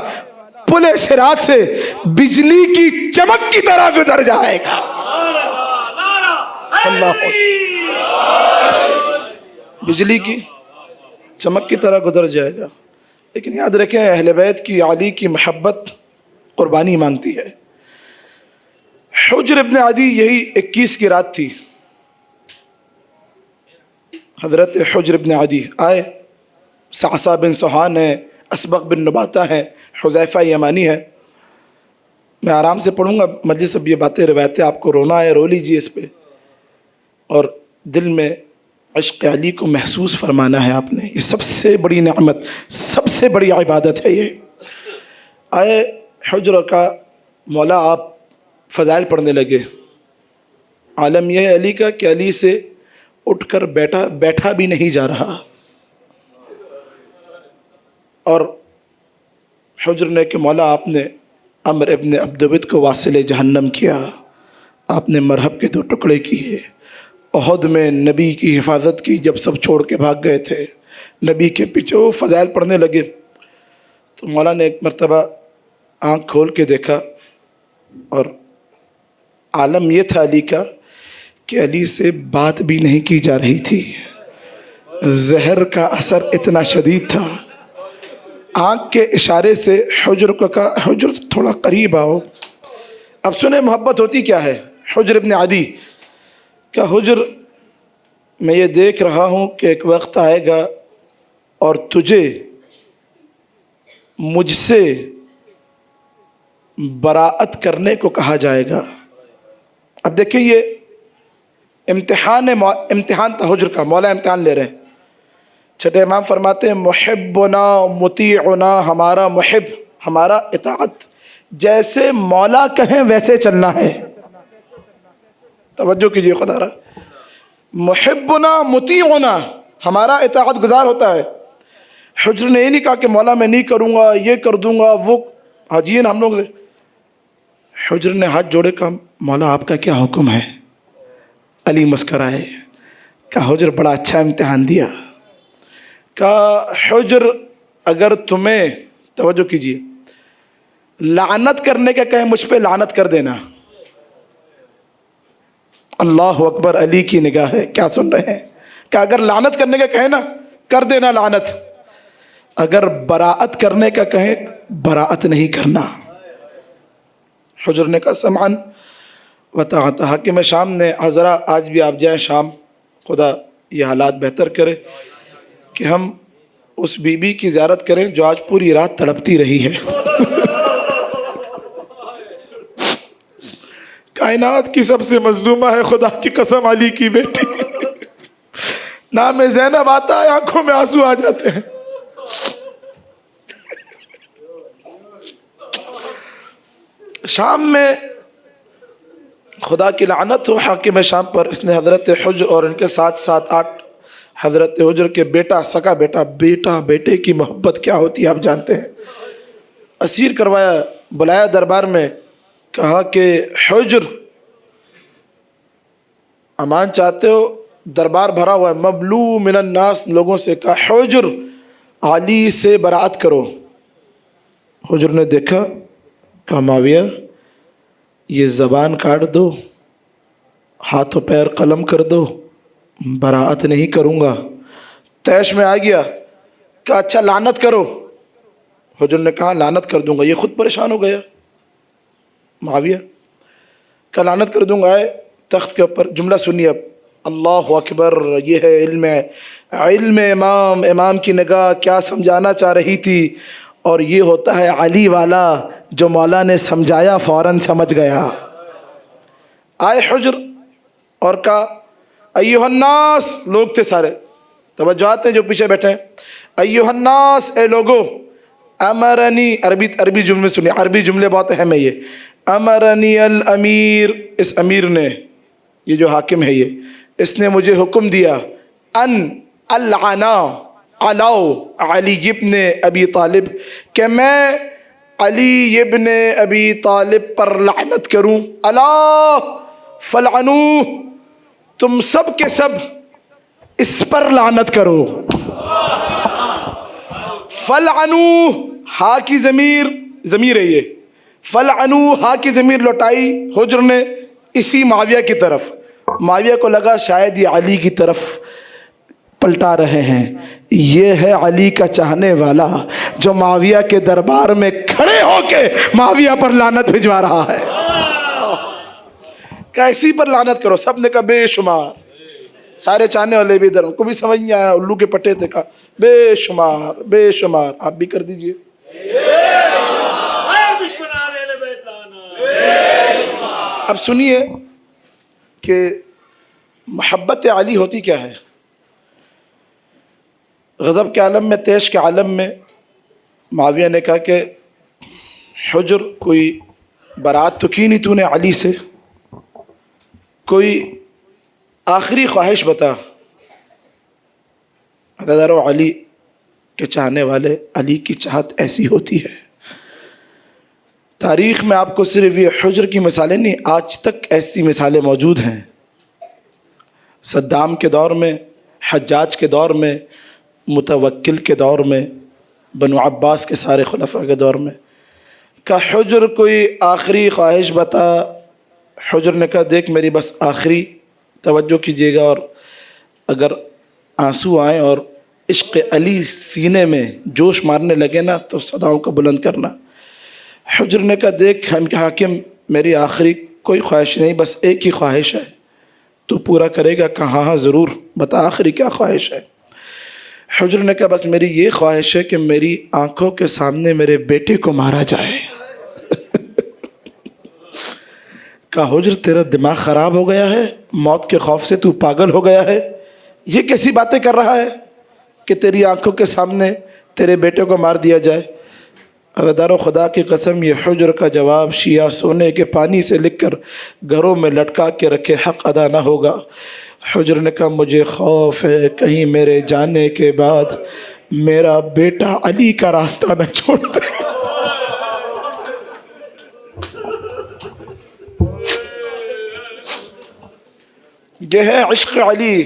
پل صراط سے بجلی کی چمک کی طرح گزر جائے گا۔ اللہ، بجلی کی چمک کی طرح گزر جائے گا۔ لیکن یاد رکھیں، اہل بیت کی علی کی محبت قربانی مانگتی ہے۔ حجر ابن عدی یہی 21 کی رات تھی، حضرت حجر ابن عدی آئے، صعصع بن سوحان ہے، اسبق بن نباتہ ہے، حذیفہ یمانی ہے۔ میں آرام سے پڑھوں گا، مجلس اب یہ باتیں روایتیں آپ کو رونا ہے رو لیجیے اس پہ، اور دل میں عشق علی کو محسوس فرمانا ہے آپ نے۔ یہ سب سے بڑی نعمت، سب سے بڑی عبادت ہے یہ۔ آئے حجر کا مولا آپ فضائل پڑھنے لگے۔ عالم یہ ہے علی کا کہ علی سے اٹھ کر بیٹھا بھی نہیں جا رہا، اور حجر نے کہ مولا آپ نے عمر ابن عبدود کو واصل جہنم کیا، آپ نے مرہب کے 2 ٹکڑے کیے، احد میں نبی کی حفاظت کی جب سب چھوڑ کے بھاگ گئے تھے، نبی کے پیچھے وہ فضائل پڑھنے لگے۔ تو مولا نے ایک مرتبہ آنکھ کھول کے دیکھا، اور عالم یہ تھا علی کا کہ علی سے بات بھی نہیں کی جا رہی تھی، زہر کا اثر اتنا شدید تھا۔ آنکھ کے اشارے سے حجر کو کہا، حجر تھوڑا قریب آؤ۔ اب سنیں محبت ہوتی کیا ہے۔ حجر ابن عدی کہ حجر، میں یہ دیکھ رہا ہوں کہ ایک وقت آئے گا اور تجھے مجھ سے براءت کرنے کو کہا جائے گا۔ اب دیکھیں یہ امتحان تھا حجر کا، مولا امتحان لے رہے ہیں۔ چھٹے امام فرماتے ہیں، محبنا مطیعنا، ہمارا محب، ہمارا اطاعت، جیسے مولا کہیں ویسے چلنا ہے۔ توجہ کیجئے خدا را، محبنا مطیعنا، ہمارا اطاعت گزار ہوتا ہے۔ حجر نے یہ نہیں کہا کہ مولا میں نہیں کروں گا، یہ کر دوں گا، وہ حاجین ہم لوگ سے۔ حجر نے ہاتھ جوڑے کہا مولا آپ کا کیا حکم ہے؟ علی مسکرائے، کہا حجر بڑا اچھا امتحان دیا. کہا حجر اگر تمہیں، توجہ کیجیے، لعنت کرنے کا کہیں مجھ پہ لعنت کر دینا. اللہ اکبر، علی کی نگاہ ہے، کیا سن رہے ہیں؟ کہ اگر لعنت کرنے کا کہیں نا کر دینا لعنت، اگر براءت کرنے کا کہیں براءت نہیں کرنا. حجر نے کہا سمعن وطاعت. حاکم شام نے حضرہ آج بھی آپ جائیں شام، خدا یہ حالات بہتر کرے کہ ہم اس بی بی کی زیارت کریں جو آج پوری رات تڑپتی رہی ہے. کائنات کی سب سے مظلومہ ہے، خدا کی قسم علی کی بیٹی. نام زینب آتا ہے آنکھوں میں آنسو آ جاتے ہیں. شام میں خدا کی لعنت ہو حاکم شام پر. اس نے حضرت حجر اور ان کے ساتھ 7-8 حضرت حجر کے بیٹا، سکا بیٹا، بیٹے کی محبت کیا ہوتی ہے آپ جانتے ہیں. اسیر کروایا، بلایا دربار میں، کہا کہ حجر امان چاہتے ہو؟ دربار بھرا ہوا ہے، مملوء من الناس، لوگوں سے. کہا حجر علی سے برات کرو. حجر نے دیکھا، کہا معاویہ یہ زبان کاٹ دو، ہاتھ و پیر قلم کر دو، براعت نہیں کروں گا. تیش میں آ گیا، کہا اچھا لعنت کرو. حجر نے کہا لعنت کر دوں گا. یہ خود پریشان ہو گیا معاویہ، کہا لعنت کر دوں گا. آئے تخت کے اوپر، جملہ سنیے اب، اللہ اکبر. یہ ہے علم امام کی نگاہ کیا سمجھانا چاہ رہی تھی. اور یہ ہوتا ہے علی والا، جو مولا نے سمجھایا فوراً سمجھ گیا. آئے حجر اور کہا ایھا الناس، لوگ تھے سارے، توجہات ہیں جو پیچھے بیٹھے ہیں. ایھا الناس، اے لوگو، امرنی، عربی جملے سنیے، عربی جملے بہت اہم ہے یہ. امرنی الامیر، اس امیر نے، یہ جو حاکم ہے یہ، اس نے مجھے حکم دیا، ان العنا علاؤ علی ابن ابی طالب، کہ میں علی ابن ابی طالب پر لعنت کروں. اللہ فلعنوہ، تم سب کے سب اس پر لعنت کرو. فلعنوہ، ہا کی ضمیر ہے یہ، فلعنوہ ہا کی ضمیر لوٹائی حجر نے اسی معاویہ کی طرف. معاویہ کو لگا شاید یہ علی کی طرف پلٹا رہے ہیں. یہ ہے علی کا چاہنے والا جو معاویہ کے دربار میں کھڑے ہو کے معاویہ پر لعنت بھجوا رہا ہے. کیسی پر لعنت کرو؟ سب نے کہا بے شمار. سارے چاہنے والے بھی ادھر، ان کو بھی سمجھ نہیں آیا، الو کے پٹے تھے. کہا بے شمار بے شمار. آپ بھی کر دیجئے. اب سنیے کہ محبت علی ہوتی کیا ہے. غضب کے عالم میں، تیش کے عالم میں، معاویہ نے کہا کہ حجر کوئی برات تو کی نہیں تو نے علی سے، کوئی آخری خواہش بتا. عزیزارو، علی کے چاہنے والے، علی کی چاہت ایسی ہوتی ہے. تاریخ میں آپ کو صرف یہ حجر کی مثالیں نہیں، آج تک ایسی مثالیں موجود ہیں. صدام کے دور میں، حجاج کے دور میں، متوکل کے دور میں، بنو عباس کے سارے خلفاء کے دور میں. کہ حجر کوئی آخری خواہش بتا. حجر نے کہا دیکھ میری بس آخری، توجہ کیجیے گا، اور اگر آنسو آئیں اور عشق علی سینے میں جوش مارنے لگے نا تو صداؤں کو بلند کرنا. حجر نے کہا دیکھ حاکم، میری آخری کوئی خواہش نہیں، بس ایک ہی خواہش ہے، تو پورا کرے گا؟ کہا ہاں ضرور، بتا آخری کیا خواہش ہے. حجر نے کہا بس میری یہ خواہش ہے کہ میری آنکھوں کے سامنے میرے بیٹے کو مارا جائے. کہا حجر تیرا دماغ خراب ہو گیا ہے، موت کے خوف سے تو پاگل ہو گیا ہے، یہ کیسی باتیں کر رہا ہے کہ تیری آنکھوں کے سامنے تیرے بیٹے کو مار دیا جائے. عزیزارو، خدا کی قسم یہ حجر کا جواب شیعہ سونے کے پانی سے لکھ کر گھروں میں لٹکا کے رکھے حق ادا نہ ہوگا. حجر نے کہا مجھے خوف ہے کہیں میرے جانے کے بعد میرا بیٹا علی کا راستہ نہ چھوڑ دے. یہ ہے عشق علی.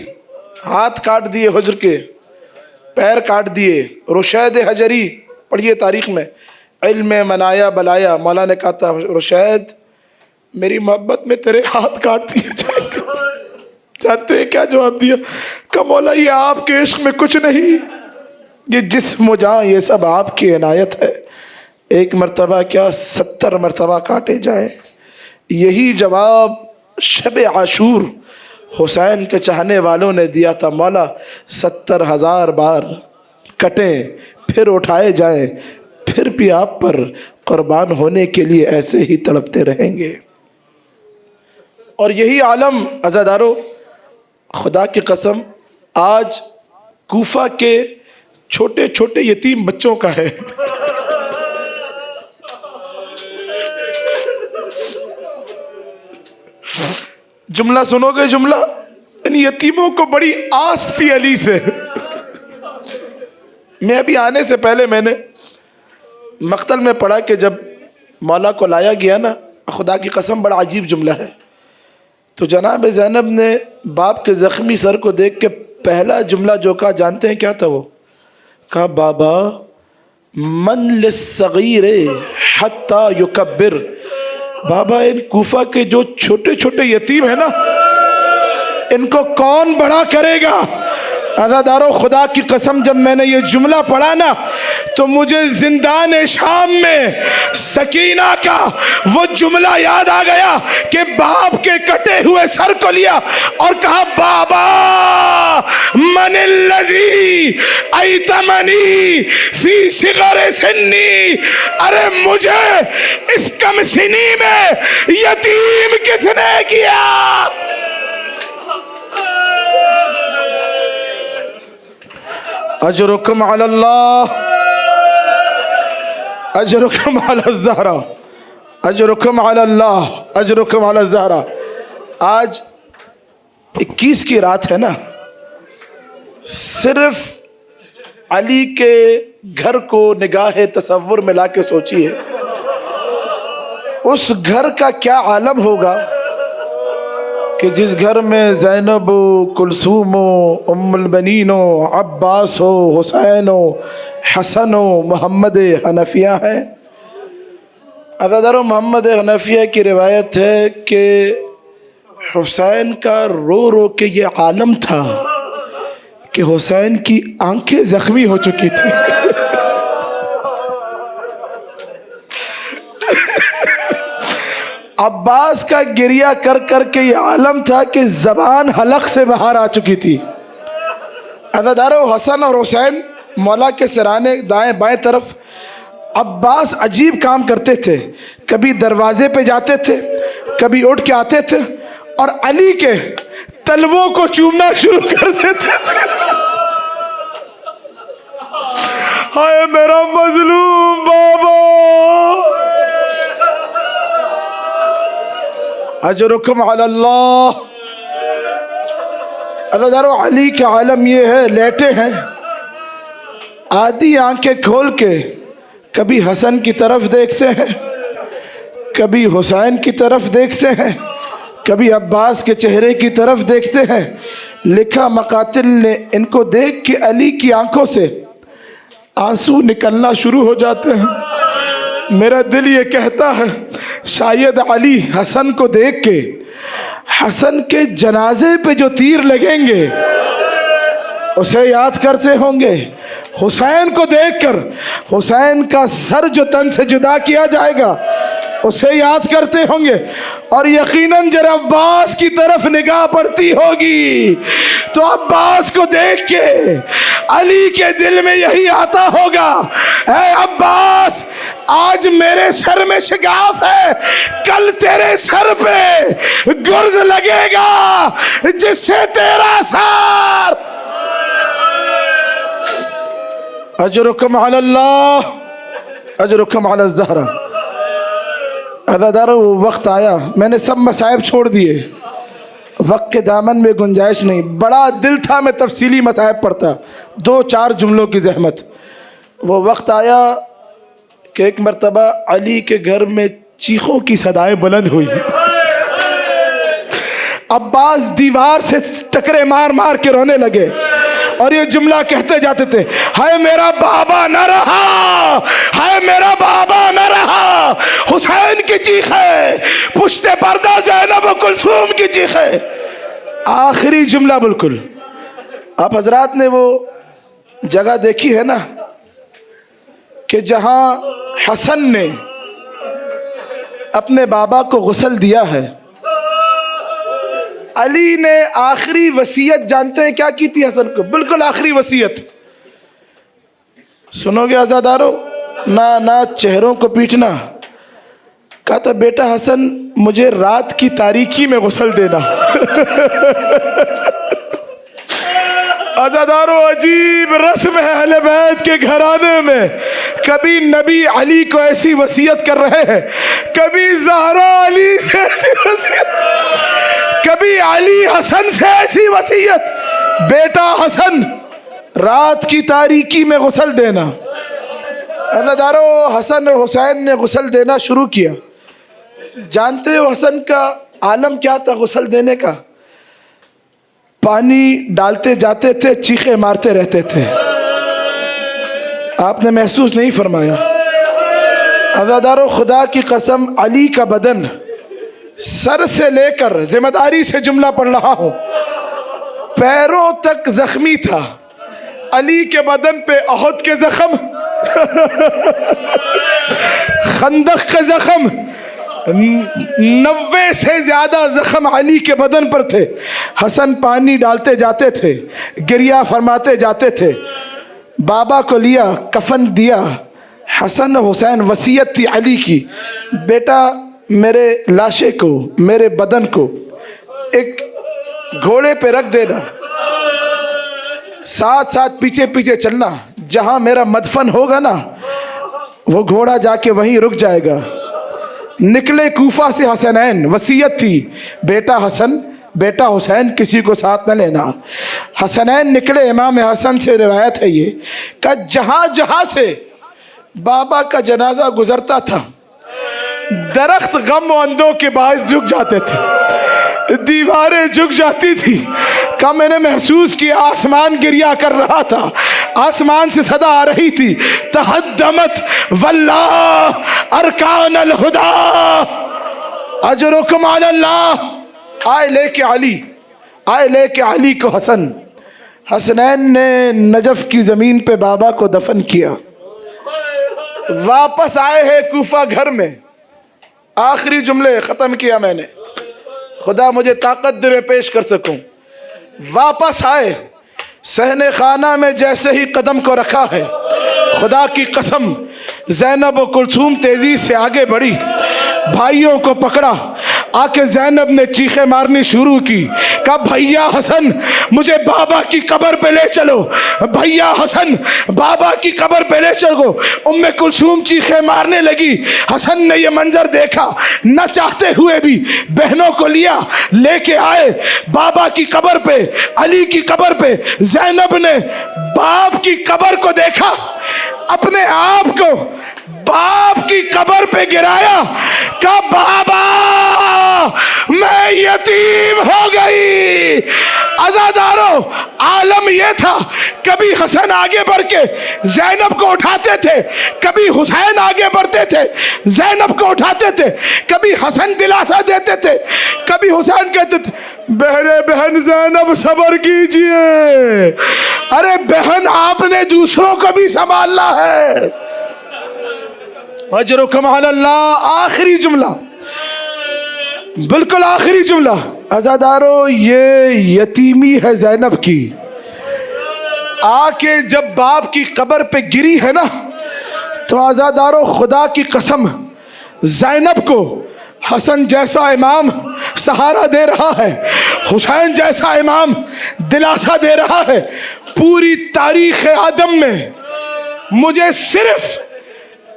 ہاتھ کاٹ دیے حجر کے، پیر کاٹ دیے. رشید حجری پڑھیے تاریخ میں، علم منایا بلایا. مولا نے کہا تھا رشید میری محبت میں تیرے ہاتھ کاٹ دیے جائیں گے. جانتے ہیں کیا جواب دیا؟ کہ مولا یہ آپ کے عشق میں کچھ نہیں، یہ جسم و جان یہ سب آپ کی عنایت ہے. ایک مرتبہ کیا 70 مرتبہ کاٹے جائیں. یہی جواب شب عاشور حسین کے چاہنے والوں نے دیا تھا. مولا 70,000 بار کٹیں پھر اٹھائے جائیں، پھر بھی آپ پر قربان ہونے کے لیے ایسے ہی تڑپتے رہیں گے. اور یہی عالم عزادارو، خدا کی قسم آج کوفہ کے چھوٹے چھوٹے یتیم بچوں کا ہے. جملہ سنو گے جملہ، ان یتیموں کو بڑی آس تھی علی سے. میں ابھی آنے سے پہلے میں نے مقتل میں پڑھا کہ جب مولا کو لایا گیا نا، خدا کی قسم بڑا عجیب جملہ ہے. تو جناب زینب نے باپ کے زخمی سر کو دیکھ کے پہلا جملہ جو کہا جانتے ہیں کیا تھا؟ وہ کہا بابا من للصغیر حتی یکبر. بابا ان کوفہ کے جو چھوٹے چھوٹے یتیم ہیں نا، ان کو کون بڑا کرے گا؟ عزادارو خدا کی قسم جب میں نے یہ جملہ پڑھا نا تو مجھے زندان شام میں سکینہ کا وہ جملہ یاد آ گیا کہ باپ کے کٹے ہوئے سر کو لیا اور کہا بابا من الذی ایتمنی فی صغر سنی. ارے مجھے اس کم سنی میں یتیم کس نے کیا؟ اجرکم علی اللہ، اجرکم علی الزہرا، اجرکم علی اللہ، اجرکم علی الزہرا. آج 21 کی رات ہے نا، صرف علی کے گھر کو نگاہ تصور میں لا کے سوچیے اس گھر کا کیا عالم ہوگا کہ جس گھر میں زینب و کلثوم و ام البنین و عباس و حسین و حسن و محمد حنفیہ ہیں. عزادارو محمد حنفیہ کی روایت ہے کہ حسین کا رو رو کے یہ عالم تھا کہ حسین کی آنکھیں زخمی ہو چکی تھی. عباس کا گریہ کر کر کے یہ عالم تھا کہ زبان حلق سے باہر آ چکی تھی. عزادارو حسن اور حسین مولا کے سرانے دائیں بائیں طرف. عباس عجیب کام کرتے تھے، کبھی دروازے پہ جاتے تھے، کبھی اٹھ کے آتے تھے اور علی کے تلووں کو چومنا شروع کر دیتے تھے. ہائے میرا مظلوم بابا. اجرکم علی اللہ. عزادارو علی کا عالم یہ ہے، لیٹے ہیں آدھی آنکھیں کھول کے، کبھی حسن کی طرف دیکھتے ہیں، کبھی حسین کی طرف دیکھتے ہیں، کبھی عباس کے چہرے کی طرف دیکھتے ہیں. لکھا مقاتل نے ان کو دیکھ کے علی کی آنکھوں سے آنسو نکلنا شروع ہو جاتے ہیں. میرا دل یہ کہتا ہے شاید علی حسن کو دیکھ کے حسن کے جنازے پہ جو تیر لگیں گے اسے یاد کرتے ہوں گے. حسین کو دیکھ کر حسین کا سر جو تن سے جدا کیا جائے گا اسے یاد کرتے ہوں گے. اور یقیناً جب عباس کی طرف نگاہ پڑتی ہوگی تو عباس کو دیکھ کے علی کے دل میں یہی آتا ہوگا، اے عباس آج میرے سر میں شگاف ہے، کل تیرے سر پہ گرز لگے گا جس سے تیرا سر. اجرکم علی اللہ، اجرکم علی الزہرا. عزادارو وقت آیا، میں نے سب مصائب چھوڑ دیے، وقت کے دامن میں گنجائش نہیں. بڑا دل تھا میں تفصیلی مصائب پڑھتا، 2-4 جملوں کی زحمت. وہ وقت آیا کہ ایک مرتبہ علی کے گھر میں چیخوں کی صدائیں بلند ہوئی. عباس دیوار سے ٹکرے مار مار کے رونے لگے اور یہ جملہ کہتے جاتے تھے، ہائے میرا بابا نہ رہا، ہائے میرا بابا نہ رہا، حسین کی چیخ ہے، پشت پردہ زینب و کلثوم کی چیخ ہے۔ آخری جملہ بالکل۔ آپ حضرات نے وہ جگہ دیکھی ہے نا کہ جہاں حسن نے اپنے بابا کو غسل دیا ہے، علی نے آخری وصیت جانتے ہیں کیا کی تھی حسن کو؟ بالکل آخری وصیت سنو گے عزادارو، نہ چہروں کو پیٹنا، کہا تھا بیٹا حسن مجھے رات کی تاریکی میں غسل دینا۔ عزادارو عجیب رسم ہے اہل بیت کے گھرانے میں، کبھی نبی علی کو ایسی وصیت کر رہے ہیں، کبھی زہرا علی سے ایسی وصیت، کبھی علی حسن سے ایسی وصیت، بیٹا حسن رات کی تاریکی میں غسل دینا۔ عزادارو حسن اور حسین نے غسل دینا شروع کیا۔ جانتے ہو حسن کا عالم کیا تھا غسل دینے کا؟ پانی ڈالتے جاتے تھے چیخے مارتے رہتے تھے، آپ نے محسوس نہیں فرمایا؟ عزادارو خدا کی قسم علی کا بدن سر سے لے کر، ذمہ داری سے جملہ پڑھ رہا ہوں، پیروں تک زخمی تھا۔ علی کے بدن پہ احد کے زخم، خندق کے زخم، 90 سے زیادہ زخم علی کے بدن پر تھے۔ حسن پانی ڈالتے جاتے تھے، گریہ فرماتے جاتے تھے، بابا کو لیا کفن دیا۔ حسن حسین وصیت تھی علی کی، بیٹا میرے لاشے کو، میرے بدن کو ایک گھوڑے پہ رکھ دینا، ساتھ ساتھ پیچھے پیچھے چلنا، جہاں میرا مدفن ہوگا نا وہ گھوڑا جا کے وہیں رک جائے گا۔ نکلے کوفہ سے حسنین، وصیت تھی بیٹا حسن بیٹا حسین کسی کو ساتھ نہ لینا۔ حسنین نکلے، امام حسن سے روایت ہے یہ کہ جہاں جہاں سے بابا کا جنازہ گزرتا تھا درخت غم و اندوں کے باعث جھک جاتے تھے، دیواریں جھک جاتی تھی۔ کہ میں نے محسوس کیا آسمان گریہ کر رہا تھا، آسمان سے صدا آ رہی تھی، تہدمت واللہ ارکان الہدا اجرکم علی اللہ۔ آئے لے کے علی، آئے لے کے علی کو حسن۔ حسنین نے نجف کی زمین پہ بابا کو دفن کیا، واپس آئے ہیں کوفہ گھر میں۔ آخری جملے ختم کیا میں نے، خدا مجھے طاقت دے میں پیش کر سکوں۔ واپس آئے، صحن خانہ میں جیسے ہی قدم کو رکھا ہے، خدا کی قسم زینب و کلثوم تیزی سے آگے بڑھی، بھائیوں کو پکڑا، آ کے زینب نے چیخیں مارنی شروع کی، کہا بھیا حسن مجھے بابا کی قبر پہ لے چلو، بھیا حسن بابا کی قبر پہ لے چلو۔ ام کلثوم چیخیں مارنے لگی۔ حسن نے یہ منظر دیکھا، نہ چاہتے ہوئے بھی بہنوں کو لیا، لے کے آئے بابا کی قبر پہ، علی کی قبر پہ۔ زینب نے باپ کی قبر کو دیکھا، اپنے آپ کو باپ کی قبر پہ گرایا، کہا بابا میں یتیم ہو گئی۔ عزادارو عالم یہ تھا، کبھی حسن آگے بڑھ کے زینب کو اٹھاتے تھے، کبھی حسین آگے بڑھتے تھے زینب کو اٹھاتے تھے، کبھی حسن دلاسا دیتے تھے، کبھی حسین کہتے تھے بہرے بہن زینب صبر کیجئے، ارے بہن آپ نے دوسروں کو بھی سنبھالنا ہے۔ اجرکم علی اللہ، آخری جملہ، بالکل آخری جملہ۔ عزادارو یہ یتیمی ہے زینب کی، آ کے جب باپ کی قبر پہ گری ہے نا تو عزادارو خدا کی قسم زینب کو حسن جیسا امام سہارا دے رہا ہے، حسین جیسا امام دلاسا دے رہا ہے۔ پوری تاریخ آدم میں مجھے صرف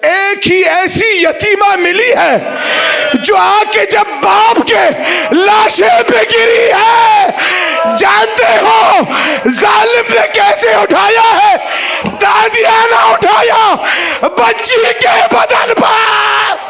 ایک ہی ایسی یتیمہ ملی ہے جو آ کے جب باپ کے لاشے پہ گری ہے، جانتے ہو ظالم نے کیسے اٹھایا ہے؟ تازیانہ اٹھایا بچی کے بدن پر۔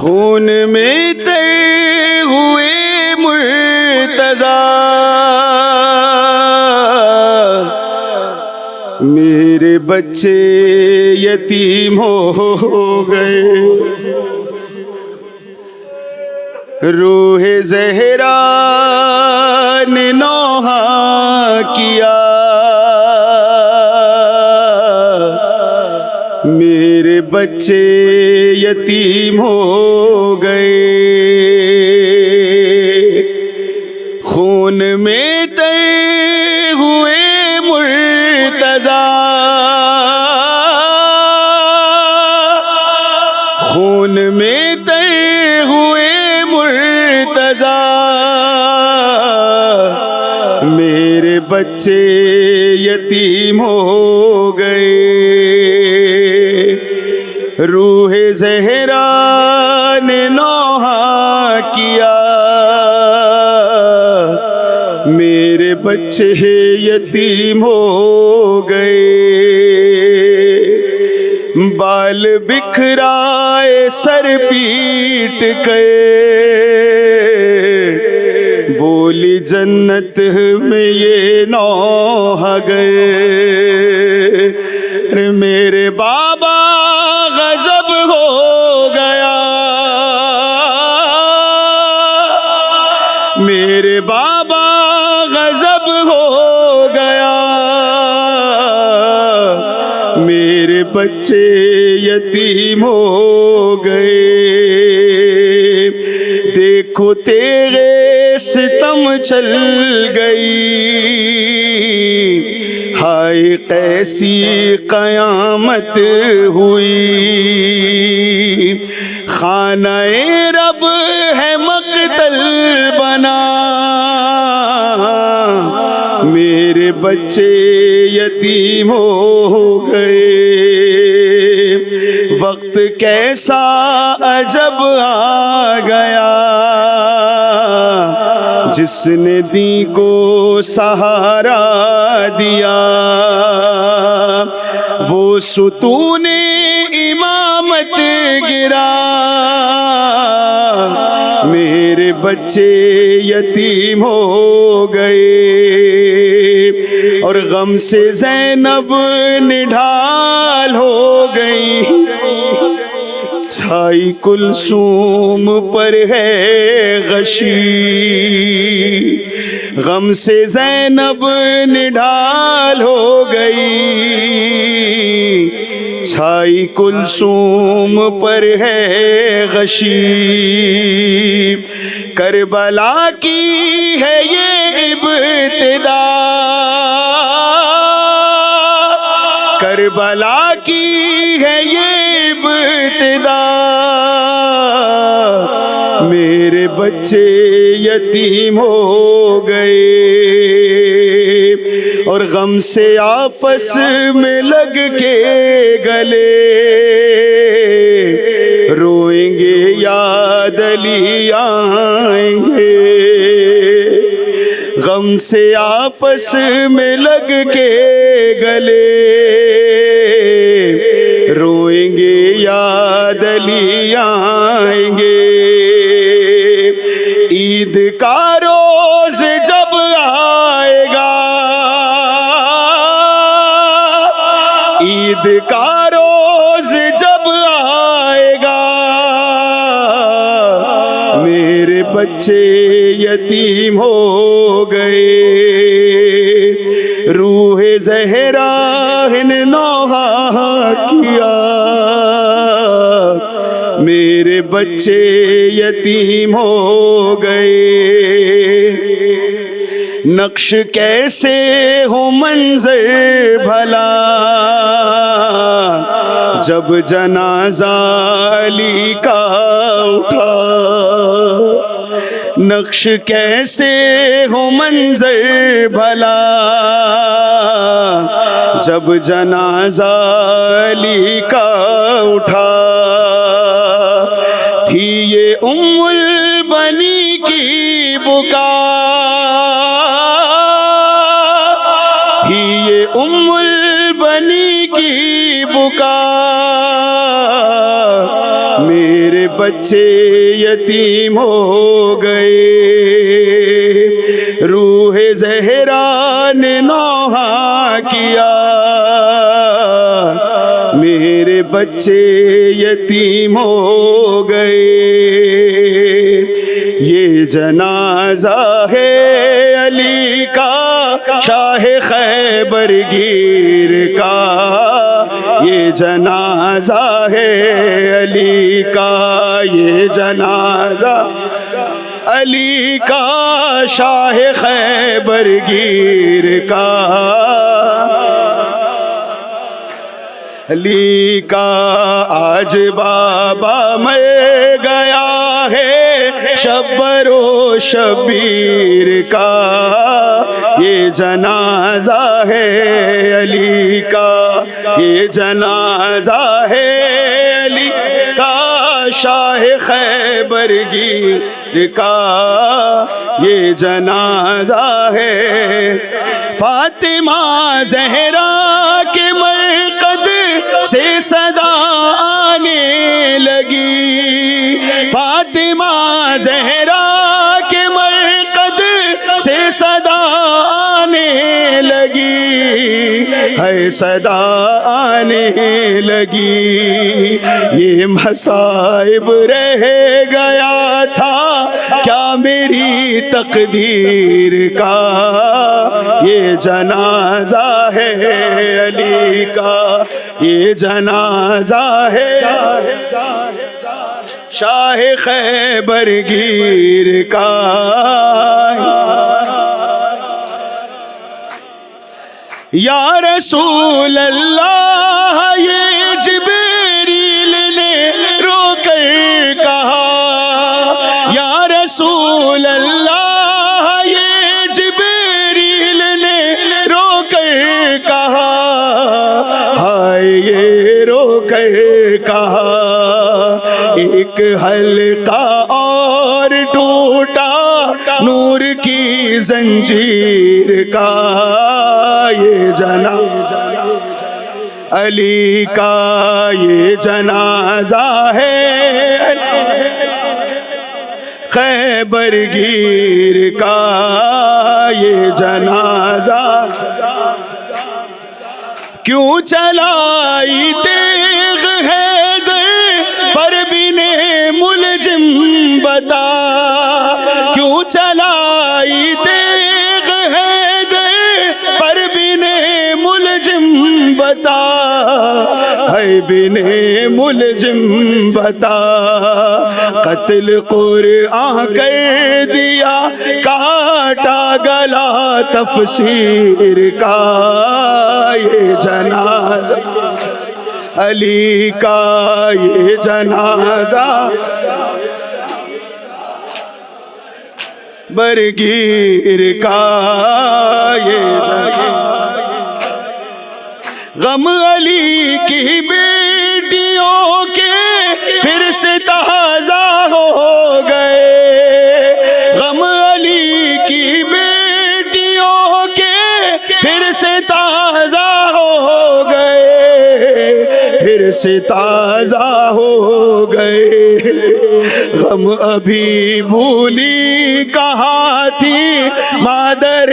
خون میں تیر ہوئے مرتضیٰ میرے بچے یتیم ہو گئے، روح زہرا نے نوحہ کیا میرے بچے یتیم ہو گئے، خون میں تیر ہوئے مرتضیٰ خون میں تیر ہوئے مرتضیٰ میرے بچے یتیم ہو گئے، روح زہرا نے نوحہ کیا میرے بچے یتیم ہو گئے، بال بکھرائے سر پیٹ کر بولی جنت میں یہ نوحہ گر، میرے بابا غضب ہو گیا، میرے بابا غضب ہو گیا، میرے بچے یتیم ہو گئے، دیکھو تیرے ستم چل گئی، ہائے کیسی قیامت ہوئی، خانہ رب ہے مقتل بنا میرے بچے یتیم ہو گئے، وقت کیسا عجب آ گیا جس نے دین کو سہارا دیا، وہ ستون امامت گرا میرے بچے یتیم ہو گئے، اور غم سے زینب نڈھال ہو گئی، چھائی کلثوم پر ہے غشی، غم سے زینب نڈھال ہو گئی، چھائی کلثوم پر ہے غشی، کربلا کی ہے یہ ابتدا، کربلا کی ہے یہ ابتدا میرے بچے یتیم ہو گئے، اور غم سے آپس میں لگ کے گلے روئیں گے یاد علی آئیں گے، غم سے آپس میں لگ کے گلے روئیں گے یاد علی آئیں گے، عید کا روز جب آئے گا، عید کا روز جب آئے گا میرے بچے یتیم ہو گئے، روح زہرا نے نوحہ کیا میرے بچے یتیم ہو گئے، نقش کیسے ہو منظر بھلا جب جنازہ علی کا اٹھا، نقش کیسے ہو منظر بھلا جب جنازہ علی کا اٹھا تھی یہ ام البنی کی بکا تھی یہ ام البنی کی بکا میرے بچے یتیم ہو گئے روح زہرا نے نوحہ کیا میرے بچے یتیم ہو گئے یہ جنازہ ہے علی کا شاہ خیبر گیر کا یہ جنازہ ہے علی کا یہ جنازہ علی کا شاہ خیبر گیر کا علی کا آج بابا مر گیا ہے شبر و شبیر کا یہ جنازہ ہے علی کا یہ جنازہ ہے علی کا شاہ خیبر گیر کا یہ جنازہ ہے فاطمہ زہرا کے مرقد سے صدا آنے لگی فاطمہ زہرا کے مرقد سے صدا آنے لگی ہے صدا آنے لگی یہ مصائب رہ گیا تھا کیا میری تقدیر کا یہ جنازہ ہے علی کا یہ جنازہ ہے شاہ خیبر گیر کا یا رسول اللہ یہ جبریل نے رو کر کہا یا رسول اللہ یہ جبریل نے رو کر کہا ہائے یہ رو کر کہا ایک حلقہ اور ٹوٹا نور کی زنجیر کا یہ جنازہ علی کا یہ جنازہ ہے خیبر گیر کا یہ جنازہ کیوں چلائی تیغ حیدر پر بن ملجم بتا کیوں چلائی تیغ حیدر پر بن ملجم بتا ہے بن ملجم بتا قتل قرآن کر دیا کاٹا گلا تفسیر کا یہ جنازہ علی کا یہ جنازہ برگیر کا یہ غم علی کی بیٹیوں کے پھر سے تازہ ہو گئے غم علی کی بیٹیوں کے پھر سے تازہ ہو گئے پھر سے تازہ ہو گئے غم ابھی بھولی کہاں تھی مادر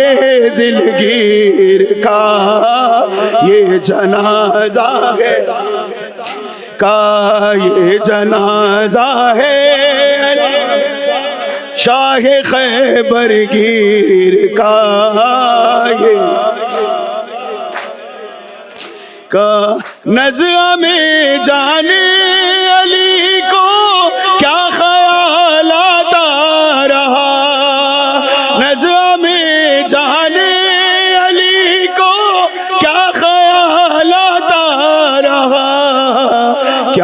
دلگیر کا یہ جنازہ ہے کا یہ جنازہ ہے شاہ خیبر گیر کا نظر میں جانے علی کو کیا خیال آتا رہا نظر میں جانے علی کو کیا خیال آتا رہا